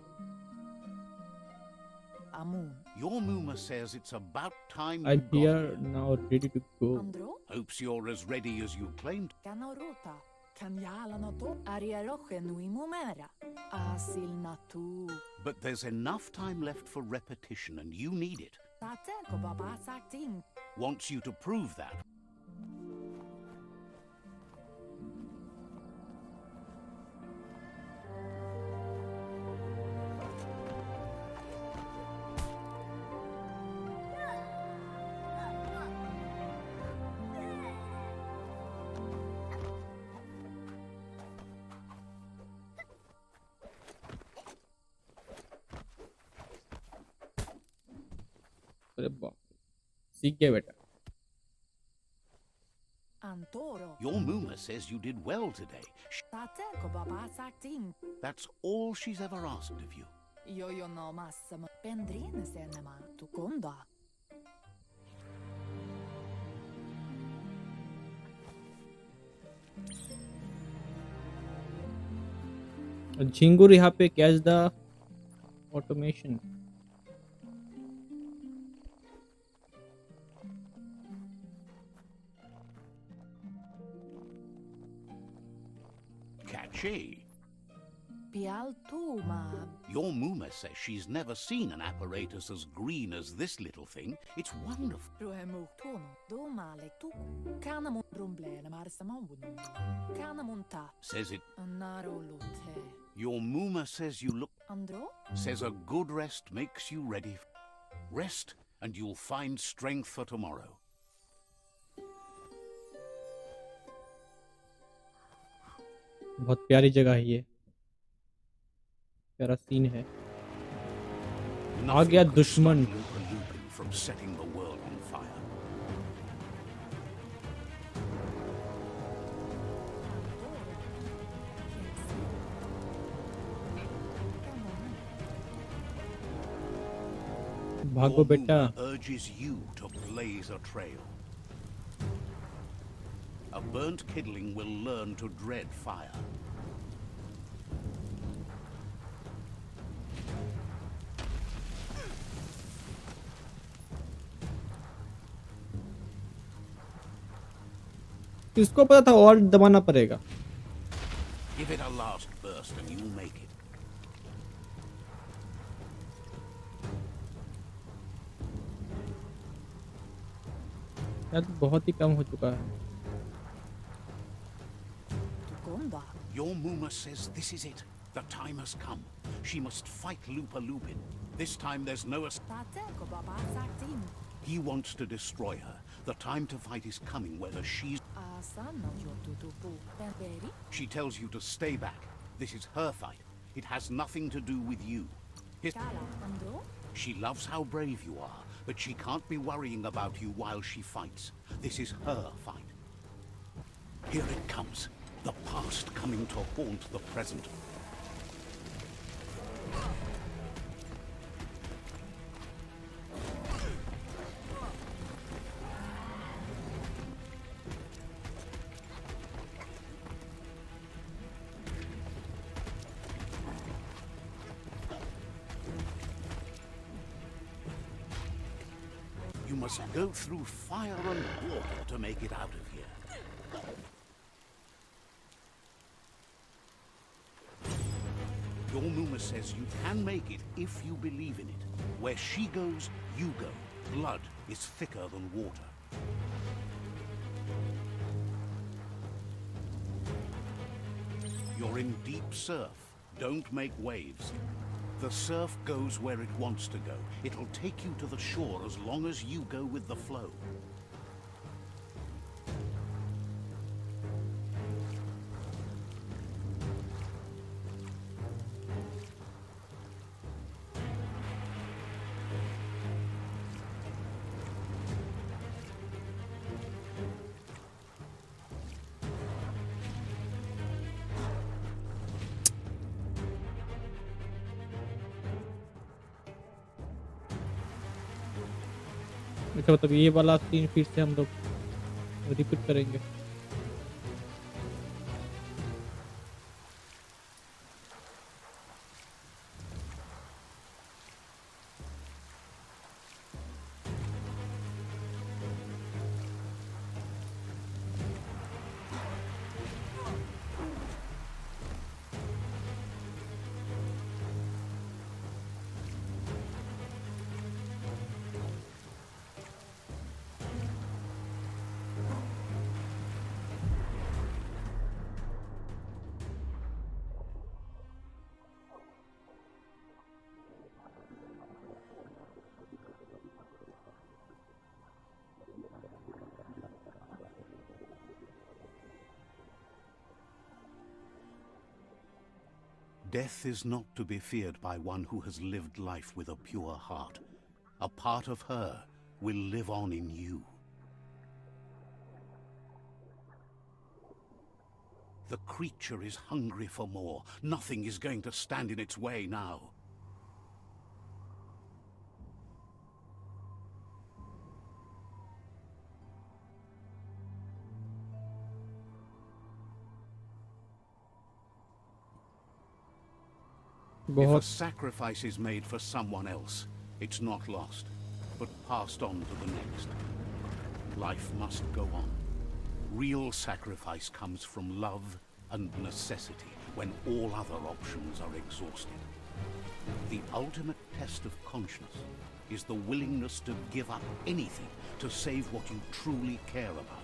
Speaker 2: Your Muma says it's about time you
Speaker 1: I'm
Speaker 2: got
Speaker 1: here
Speaker 2: here.
Speaker 1: now, ready to go.
Speaker 2: Hopes you're as ready as you claimed. But there's enough time left for repetition and you need it. Wants you to prove that.
Speaker 1: अरे बाप सीख गया बेटा।
Speaker 2: Your Muma says you did well today. That's all she's ever asked of you.
Speaker 1: झिंगुर यहाँ पे catch the automation.
Speaker 2: Bachee. Your Muma says she's never seen an apparatus as green as this little thing. It's wonderful. Says it. Your Muma says you look. Says a good rest makes you ready. Rest and you'll find strength for tomorrow.
Speaker 1: बहुत प्यारी जगह है ये, प्यारा scene है। आ गया दुश्मन।
Speaker 2: From setting the world on fire.
Speaker 1: भागो बेटा।
Speaker 2: Urges you to blaze a trail. A burnt kidling will learn to dread fire.
Speaker 1: किसको पता था और दबाना पड़ेगा।
Speaker 2: Give it a last burst and you'll make it.
Speaker 1: यार बहुत ही कम हो चुका है।
Speaker 2: Your Muma says this is it. The time has come. She must fight Lupa Lupin. This time there's no He wants to destroy her. The time to fight is coming, whether she's... She tells you to stay back. This is her fight. It has nothing to do with you. She loves how brave you are, but she can't be worrying about you while she fights. This is her fight. Here it comes. The past coming to haunt the present. You must go through fire and water to make it out of here. Your Muma says you can make it if you believe in it. Where she goes, you go. Blood is thicker than water. You're in deep surf. Don't make waves. The surf goes where it wants to go. It'll take you to the shore as long as you go with the flow.
Speaker 1: अच्छा मतलब ये वाला scene फिर से हम लोग repeat करेंगे।
Speaker 2: Death is not to be feared by one who has lived life with a pure heart. A part of her will live on in you. The creature is hungry for more. Nothing is going to stand in its way now. If a sacrifice is made for someone else, it's not lost, but passed on to the next. Life must go on. Real sacrifice comes from love and necessity when all other options are exhausted. The ultimate test of conscience is the willingness to give up anything to save what you truly care about.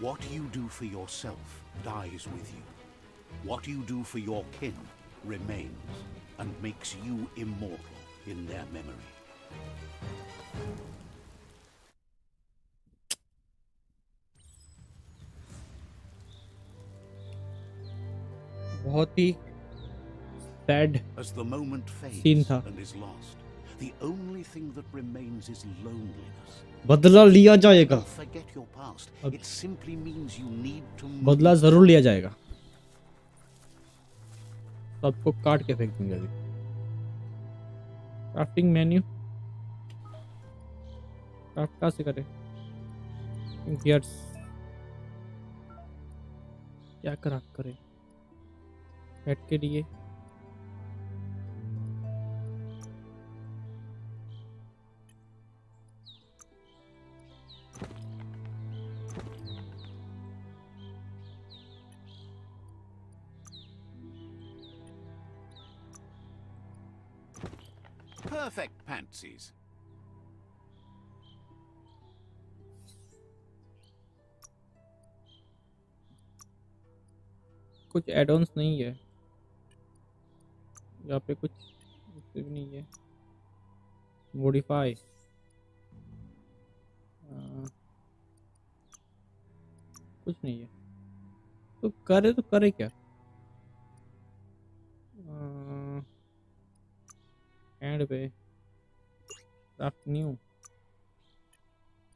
Speaker 2: What you do for yourself dies with you. What you do for your kin remains and makes you immortal in their memory.
Speaker 1: बहुत ही sad
Speaker 2: As the moment
Speaker 1: scene
Speaker 2: fades
Speaker 1: था।
Speaker 2: and is lost, the only thing that remains is loneliness.
Speaker 1: बदला लिया जाएगा,
Speaker 2: Don't forget your past. It simply means you need to move.
Speaker 1: बदला जरूर लिया जाएगा। सबको काट के फेंक देंगे अभी। क्राफ्टिंग मेन्यू क्राफ्ट कहाँ से करें? गियर्स क्या क्राफ्ट करें? हेड के लिए
Speaker 2: Perfect pantsies.
Speaker 1: कुछ एड-ऑन्स नहीं है यहाँ पे, कुछ भी नहीं है। मॉडिफाई कुछ नहीं है, तो करे क्या? एंड पे क्राफ्ट न्यू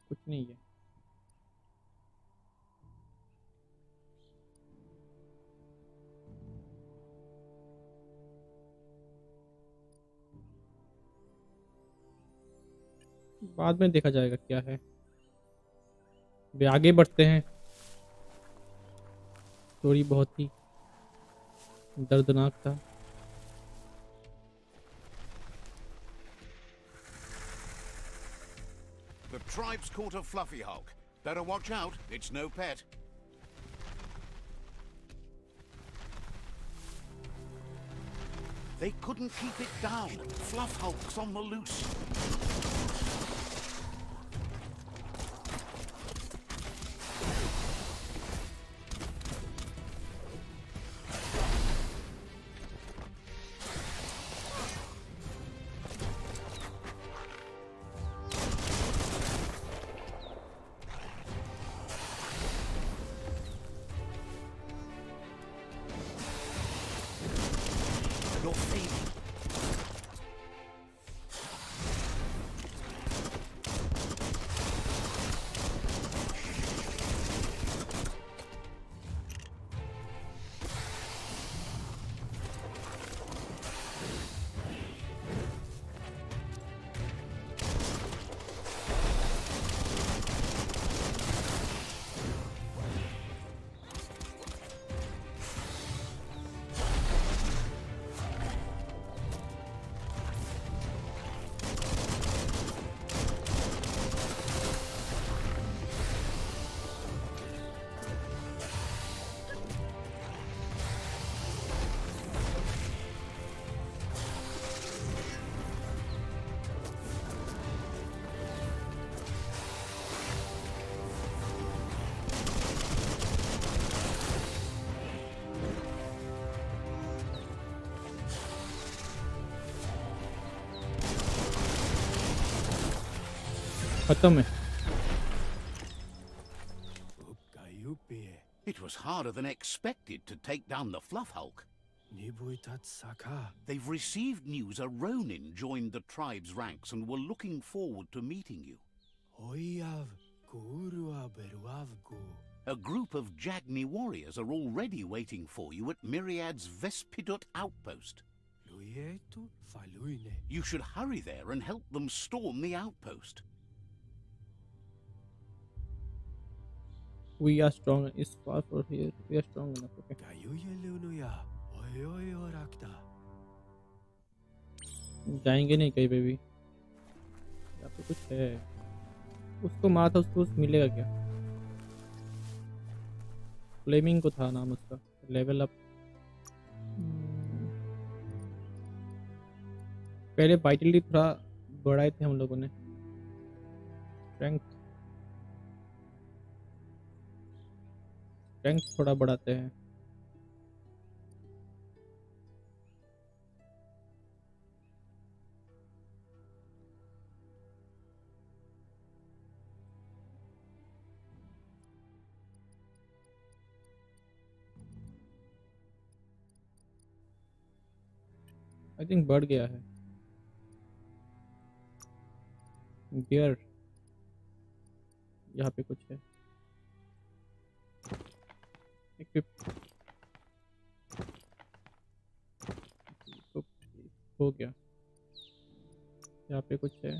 Speaker 1: कुछ नहीं है। बाद में देखा जाएगा क्या है। अभी आगे बढ़ते हैं। स्टोरी बहुत ही दर्दनाक था।
Speaker 2: The tribe's caught a fluffy hulk. Better watch out, it's no pet. They couldn't keep it down. Fluff hulk's on the loose.
Speaker 1: खत्म है।
Speaker 2: It was harder than expected to take down the Fluff Hulk. They've received news a Ronin joined the tribe's ranks and were looking forward to meeting you. A group of Jagni warriors are already waiting for you at Myriad's Vespidut outpost. You should hurry there and help them storm the outpost.
Speaker 1: We are strong. It's far from here. We are strong enough. Okay. जाएंगे नहीं कहीं पे भी। यहाँ पे कुछ है। उसको मार था, उसको मिलेगा क्या? फ्लेमिंग को था नाम उसका। Level up. पहले वाइटलिटी थोड़ा बढ़ाए थे हम लोगों ने। स्ट्रेंथ थोड़ा बढ़ाते हैं। आई थिंक बढ़ गया है। गियर यहाँ पे कुछ है। इक्विप हो गया। यहाँ पे कुछ है।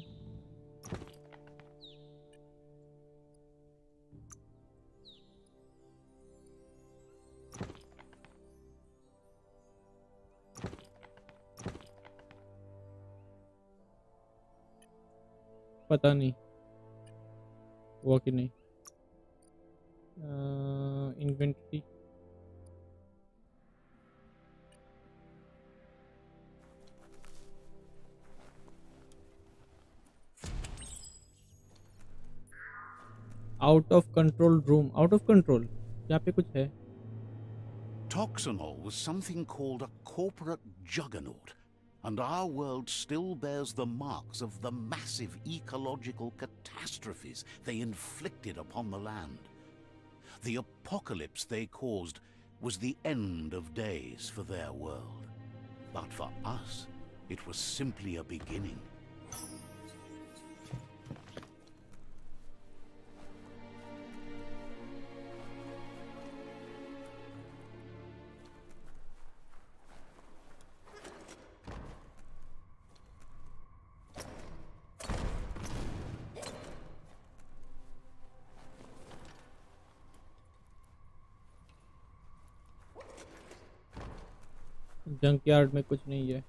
Speaker 1: पता नहीं हुआ कि नहीं। Inventory out of control room. Out of control यहाँ पे कुछ है।
Speaker 2: Toxanol was something called a corporate juggernaut, and our world still bears the marks of the massive ecological catastrophes they inflicted upon the land. The apocalypse they caused was the end of days for their world. But for us, it was simply a beginning.
Speaker 1: Junkyard में कुछ नहीं है।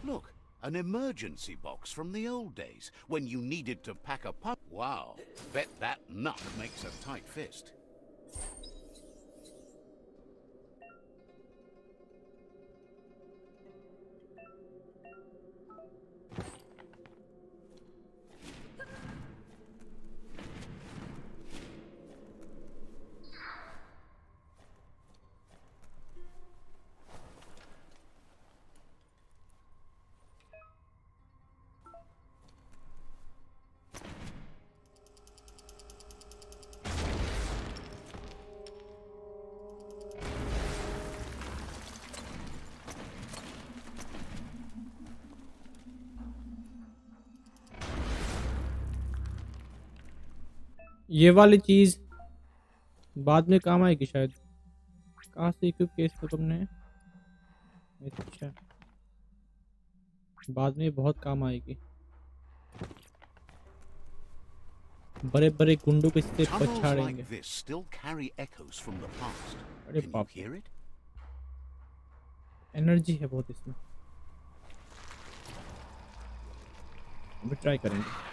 Speaker 2: Look, an emergency box from the old days when you needed to pack a punch. Wow, bet that nut makes a tight fist.
Speaker 1: ये वाली चीज बाद में काम आएगी शायद। कहाँ से इक्विप किया इसको तुमने? अच्छा, बाद में बहुत काम आएगी। बड़े बड़े गुंडों को इससे पछाड़ेंगे। अरे बाप रे, एनर्जी है बहुत इसमें। अभी ट्राई करेंगे।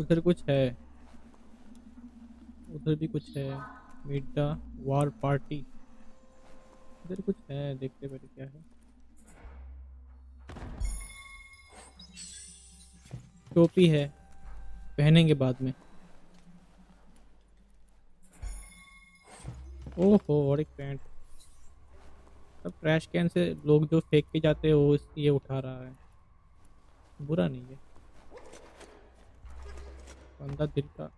Speaker 1: उधर कुछ है, उधर भी कुछ है। मीट द वॉर पार्टी, उधर कुछ है, देखते पहले क्या है। टोपी है, पहनेंगे बाद में। ओहो, और एक पैंट। अब ट्रैश कैन से लोग जो फेंक के जाते हैं वो ये उठा रहा है, बुरा नहीं है। बंदा दिल का।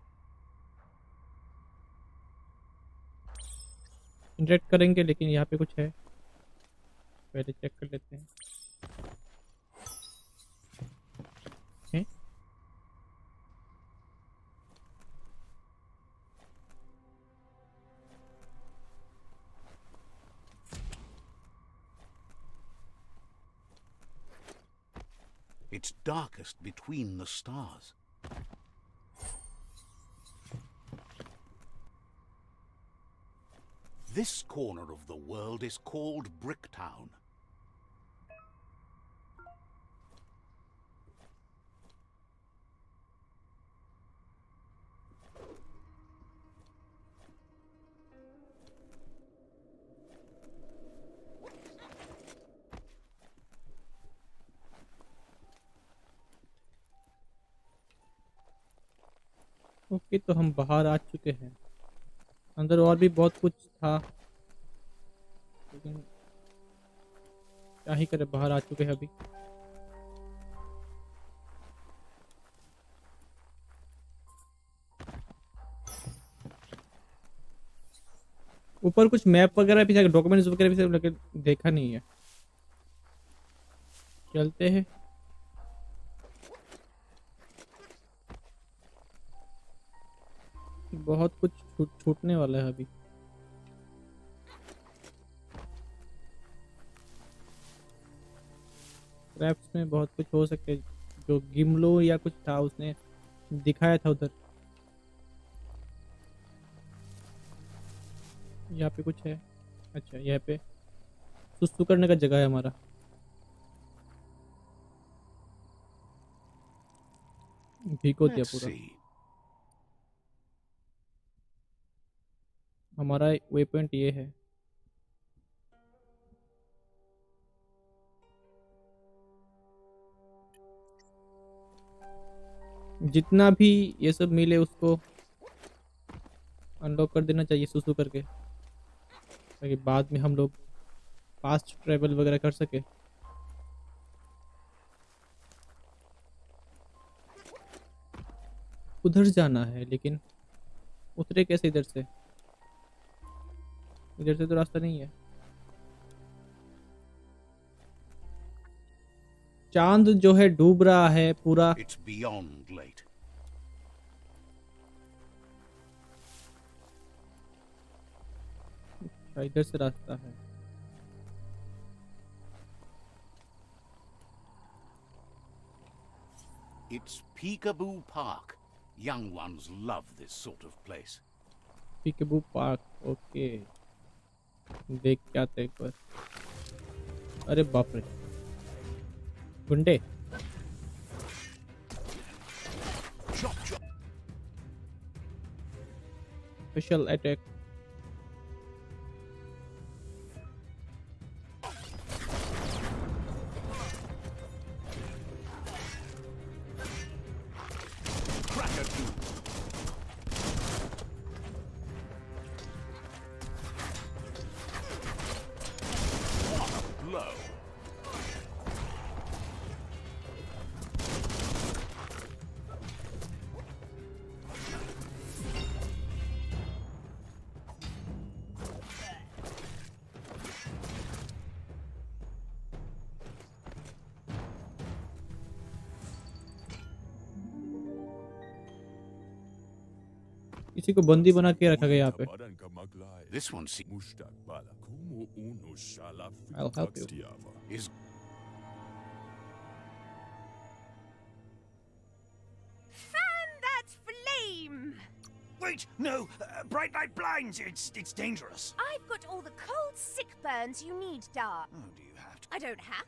Speaker 1: इंटरेक्ट करेंगे, लेकिन यहाँ पे कुछ है, पहले चेक कर लेते हैं। हैं?
Speaker 2: It's darkest between the stars. This corner of the world is called Bricktown.
Speaker 1: Okay, तो हम बाहर आ चुके हैं। अंदर और भी बहुत कुछ था, लेकिन क्या ही करें, बाहर आ चुके हैं अभी। ऊपर कुछ मैप वगैरह भी, डॉक्यूमेंट्स वगैरह भी सब लगे, देखा नहीं है। चलते हैं। बहुत कुछ छूटने वाला है अभी। क्रैप्स में बहुत कुछ हो सकते, जो गिमलो या कुछ था उसने दिखाया था उधर। यहाँ पे कुछ है। अच्छा, यहाँ पे सुसु करने का जगह है हमारा। भीगो दिया
Speaker 2: Let's
Speaker 1: पूरा।
Speaker 2: see.
Speaker 1: हमारा वे पॉइंट ये है। जितना भी ये सब मिले उसको अनलॉक कर देना चाहिए सुसु करके, ताकि बाद में हम लोग फास्ट ट्रेवल वगैरह कर सके। उधर जाना है, लेकिन उतरे कैसे इधर से? इधर से तो रास्ता नहीं है। चांद जो है डूब रहा है पूरा।
Speaker 2: It's beyond late.
Speaker 1: इधर से रास्ता है।
Speaker 2: It's Peekaboo Park. Young ones love this sort of place.
Speaker 1: Peekaboo park, okay, देख के आते हैं एक बार। अरे बाप रे, गुंडे।
Speaker 2: Chop chop.
Speaker 1: Special attack. किसी को बंदी बना के रखा गया यहाँ पे।
Speaker 2: This one seems
Speaker 1: I'll help you.
Speaker 2: is
Speaker 3: Fan that flame!
Speaker 4: Wait, no! Bright light blinds! It's dangerous!
Speaker 3: I've got all the cold sick burns you need, Dar.
Speaker 4: Oh, do you have to?
Speaker 3: I don't have.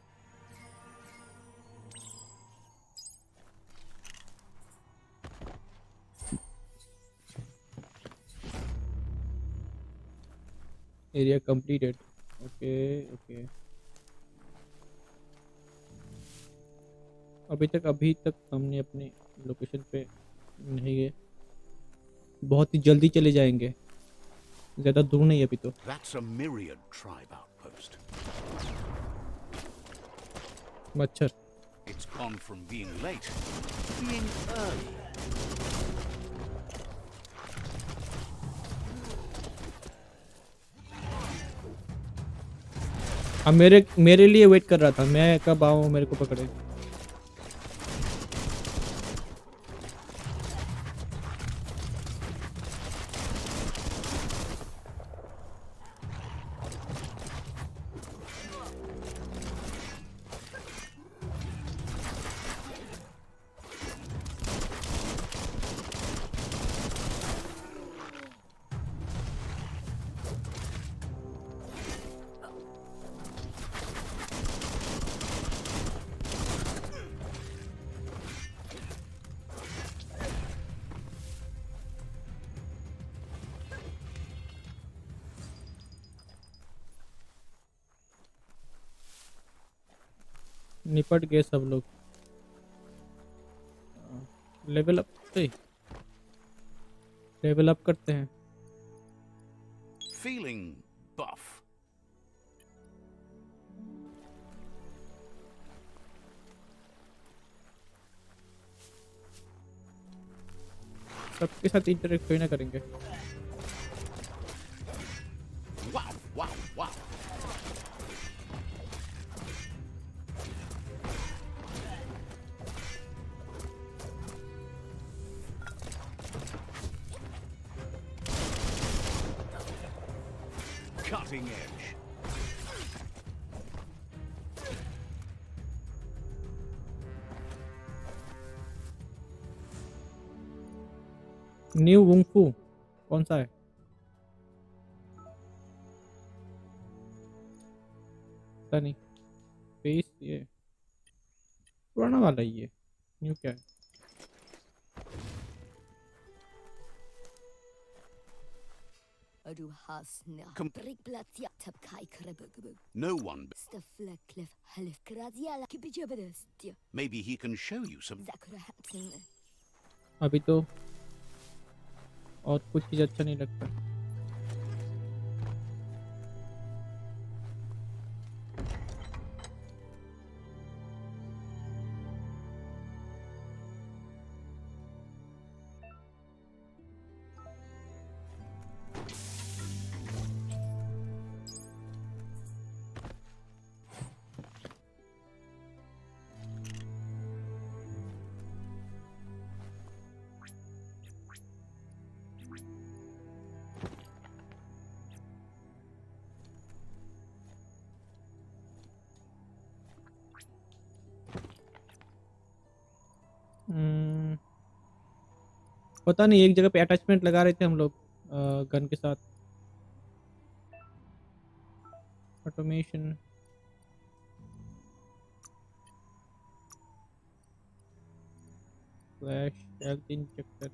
Speaker 1: Area completed. Okay okay, अभी तक हमने अपने location पे नहीं गए, बहुत ही जल्दी चले जाएंगे, ज़्यादा दूर नहीं अभी तो।
Speaker 2: That's a myriad tribe outpost.
Speaker 1: मच्छर,
Speaker 2: It's gone from being late to being early.
Speaker 1: अब मेरे लिए वेट कर रहा था, मैं कब आऊँ मेरे को पकड़े। निपट गए सब लोग। लेवल अप करते हैं।
Speaker 2: Feeling buff.
Speaker 1: सबके साथ इंटरेक्ट थोड़ी ना करेंगे।
Speaker 2: Wow, wow, wow. Cutting edge.
Speaker 1: New वुंगफू कौन सा है? पता नहीं। फेस ये पुराना वाला ही है, न्यू क्या है?
Speaker 2: No one. Maybe he can show you some.
Speaker 1: अभी तो और कुछ चीज अच्छा नहीं लगता। पता नहीं, एक जगह पे अटैचमेंट लगा रहे थे हम लोग गन के साथ। Automation, flash, health injector.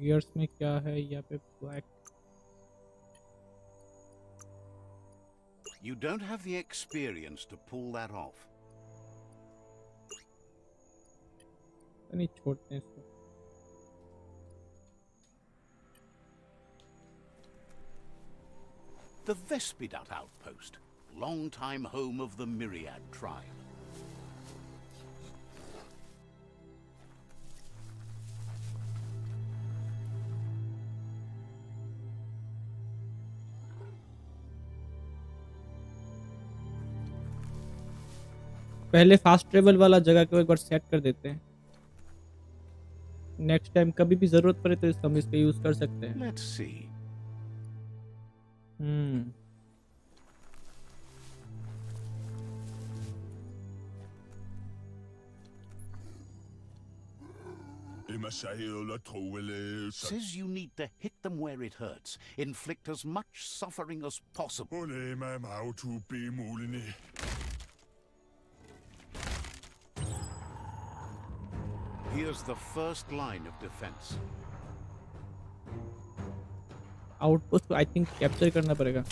Speaker 1: Gears में क्या है यहाँ पे? Black.
Speaker 2: You don't have the experience to pull that off.
Speaker 1: नहीं, छोड़ते हैं इसको।
Speaker 2: The Vespidat outpost, long-time home of the Myriad tribe.
Speaker 1: पहले फास्ट ट्रेवल वाला जगह को एक बार सेट कर देते हैं, नेक्स्ट टाइम कभी भी जरूरत पड़े तो हम इस पे यूज कर सकते हैं।
Speaker 2: Let's see. Says you need to hit them where it hurts. Inflict as much suffering as possible. Here's the first line of defense.
Speaker 1: Outpost को आई थिंक कैप्चर करना पड़ेगा।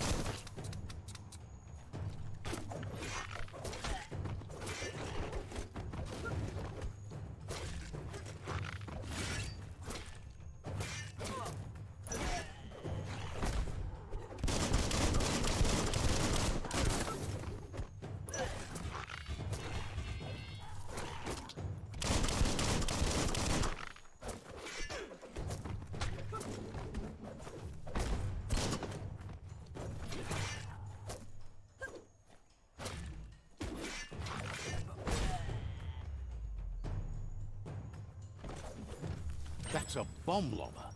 Speaker 2: That's a bomb lobber.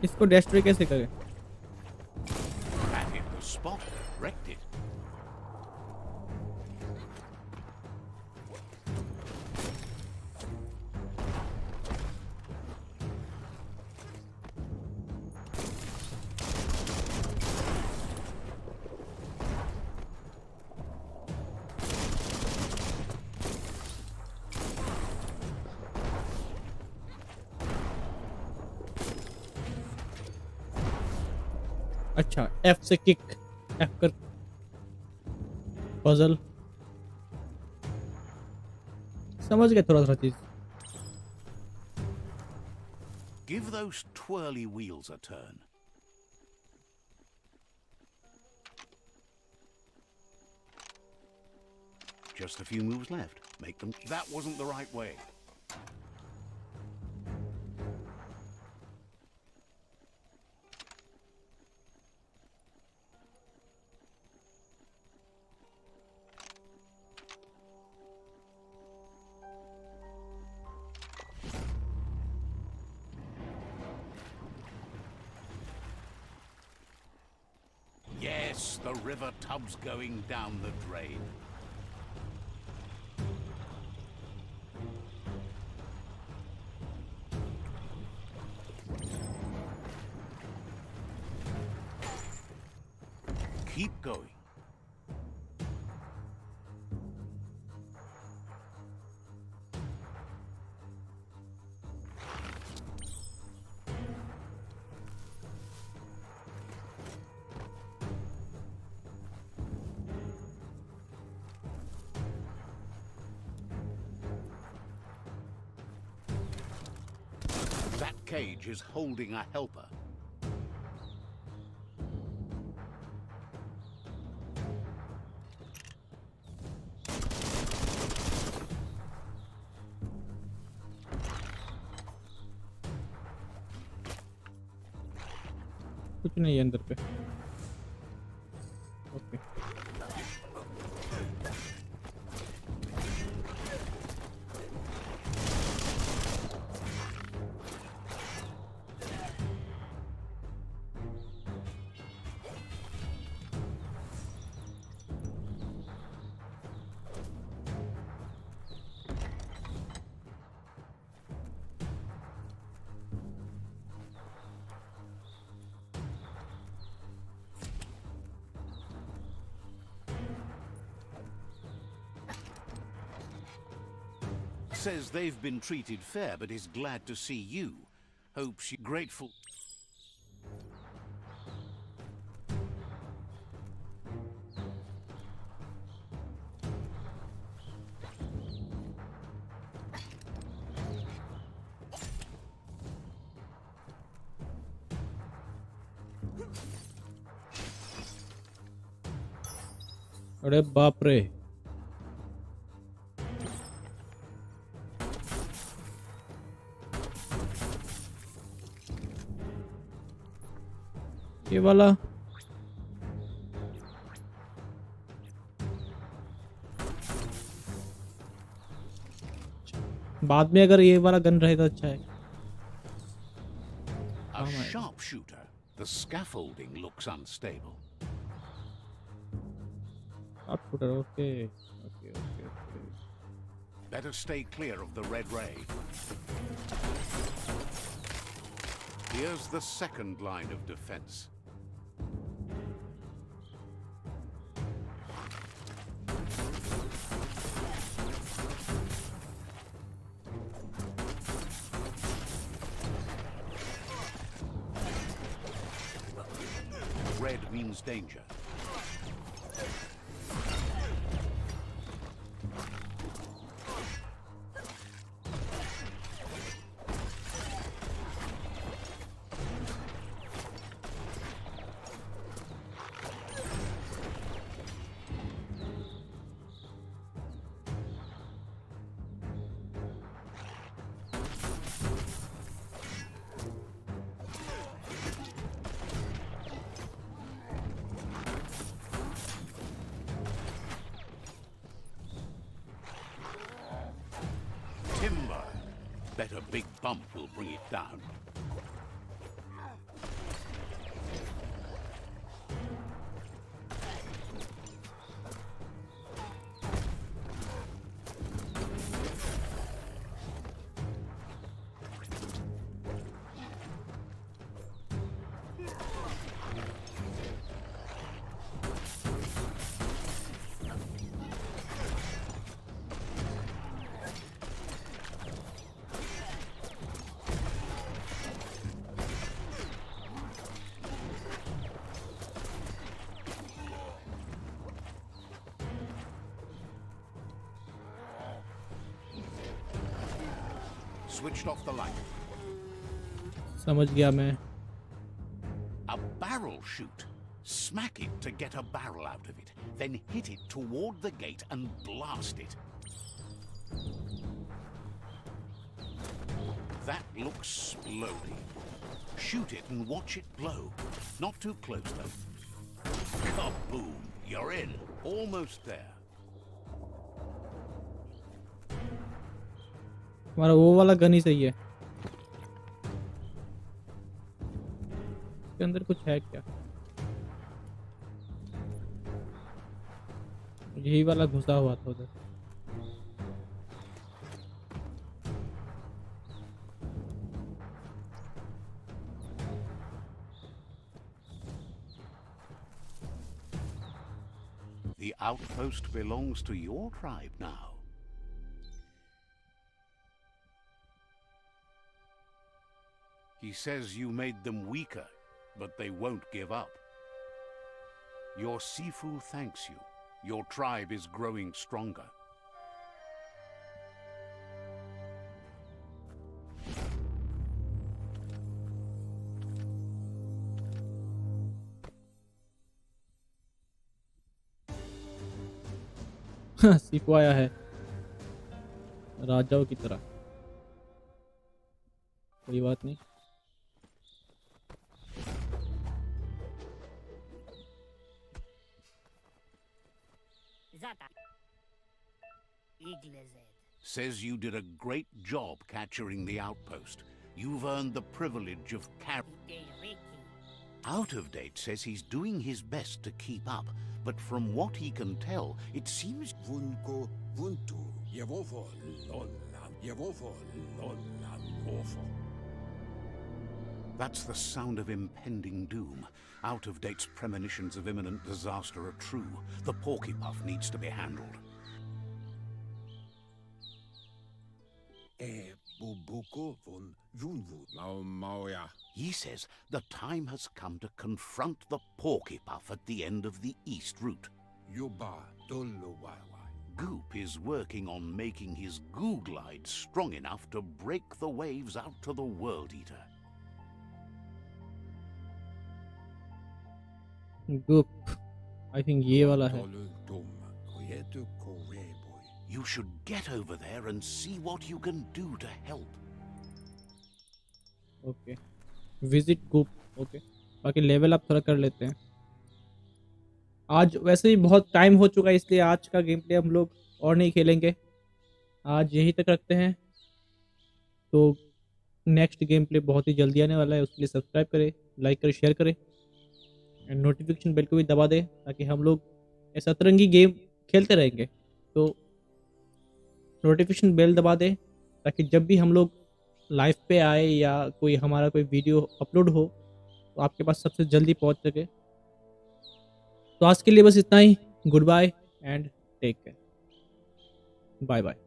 Speaker 1: इसको destroy कैसे करें?
Speaker 2: That hit the spot. Wrecked it.
Speaker 1: अच्छा, F से kick, F कर puzzle समझ गया थोड़ा चीज।
Speaker 2: Give those twirly wheels a turn. Just a few moves left. Make them. That wasn't the right way. Yes, the river tub's going down the drain. Keep going. That cage is holding a helper.
Speaker 1: कुछ नहीं है अंदर पे। Okay
Speaker 2: Says they've been treated fair, but is glad to see you. Hope she's grateful.
Speaker 1: अरे बाप रे ये वाला बाद में अगर ये वाला गन रहे तो अच्छा है।
Speaker 2: A sharpshooter. The scaffolding looks unstable.
Speaker 1: Okay okay okay okay.
Speaker 2: Better stay clear of the red ray. Here's the second line of defense. Red means danger. Timber. Bet a big bump will bring it down. Switched off the light.
Speaker 1: समझ गया मैं।
Speaker 2: A barrel shoot. Smack it to get a barrel out of it. Then hit it toward the gate and blast it. That looks splody. Shoot it and watch it blow. Not too close though. Kaboom! You're in. Almost there.
Speaker 1: हमारा वो वाला gun ही सही है। इसके अंदर कुछ है क्या? यही वाला घुसा हुआ था उधर।
Speaker 2: The outpost belongs to your tribe now. He says you made them weaker, but they won't give up. Your Sifu thanks you. Your tribe is growing stronger.
Speaker 1: सीफू आया है राजाओं की तरह। कोई बात नहीं।
Speaker 2: Says you did a great job capturing the outpost. You've earned the privilege of Out of Date says he's doing his best to keep up, but from what he can tell, it seems that's the sound of impending doom. Out of Date's premonitions of imminent disaster are true. The Porkypuff needs to be handled. He says the time has come to confront the Porkypuff at the end of the East Route. Goop is working on making his 𝐓𝐀𝐆𝐿ide strong enough to break the waves out to the World Eater.
Speaker 1: Goop, I think ये वाला है।
Speaker 2: You should get over there and see what you can do to help.
Speaker 1: Okay. Visit Goop. Okay. बाकी level up थोड़ा कर लेते हैं। आज वैसे ही बहुत टाइम हो चुका है, इसलिए आज का गेम प्ले हम लोग और नहीं खेलेंगे, आज यहीं तक रखते हैं। तो नेक्स्ट गेम प्ले बहुत ही जल्दी आने वाला है, उसके लिए सब्सक्राइब करें, लाइक करें, शेयर करें एंड नोटिफिकेशन बेल को भी दबा दें, ताकि हम लोग ऐसा सतरंगी गेम खेलते रहेंगे। तो नोटिफिकेशन बेल दबा दें ताकि जब भी हम लोग लाइव पे आए या कोई हमारा कोई वीडियो अपलोड हो तो आपके पास सबसे जल्दी पहुंच सके। तो आज के लिए बस इतना ही। Goodbye and take care. Bye bye.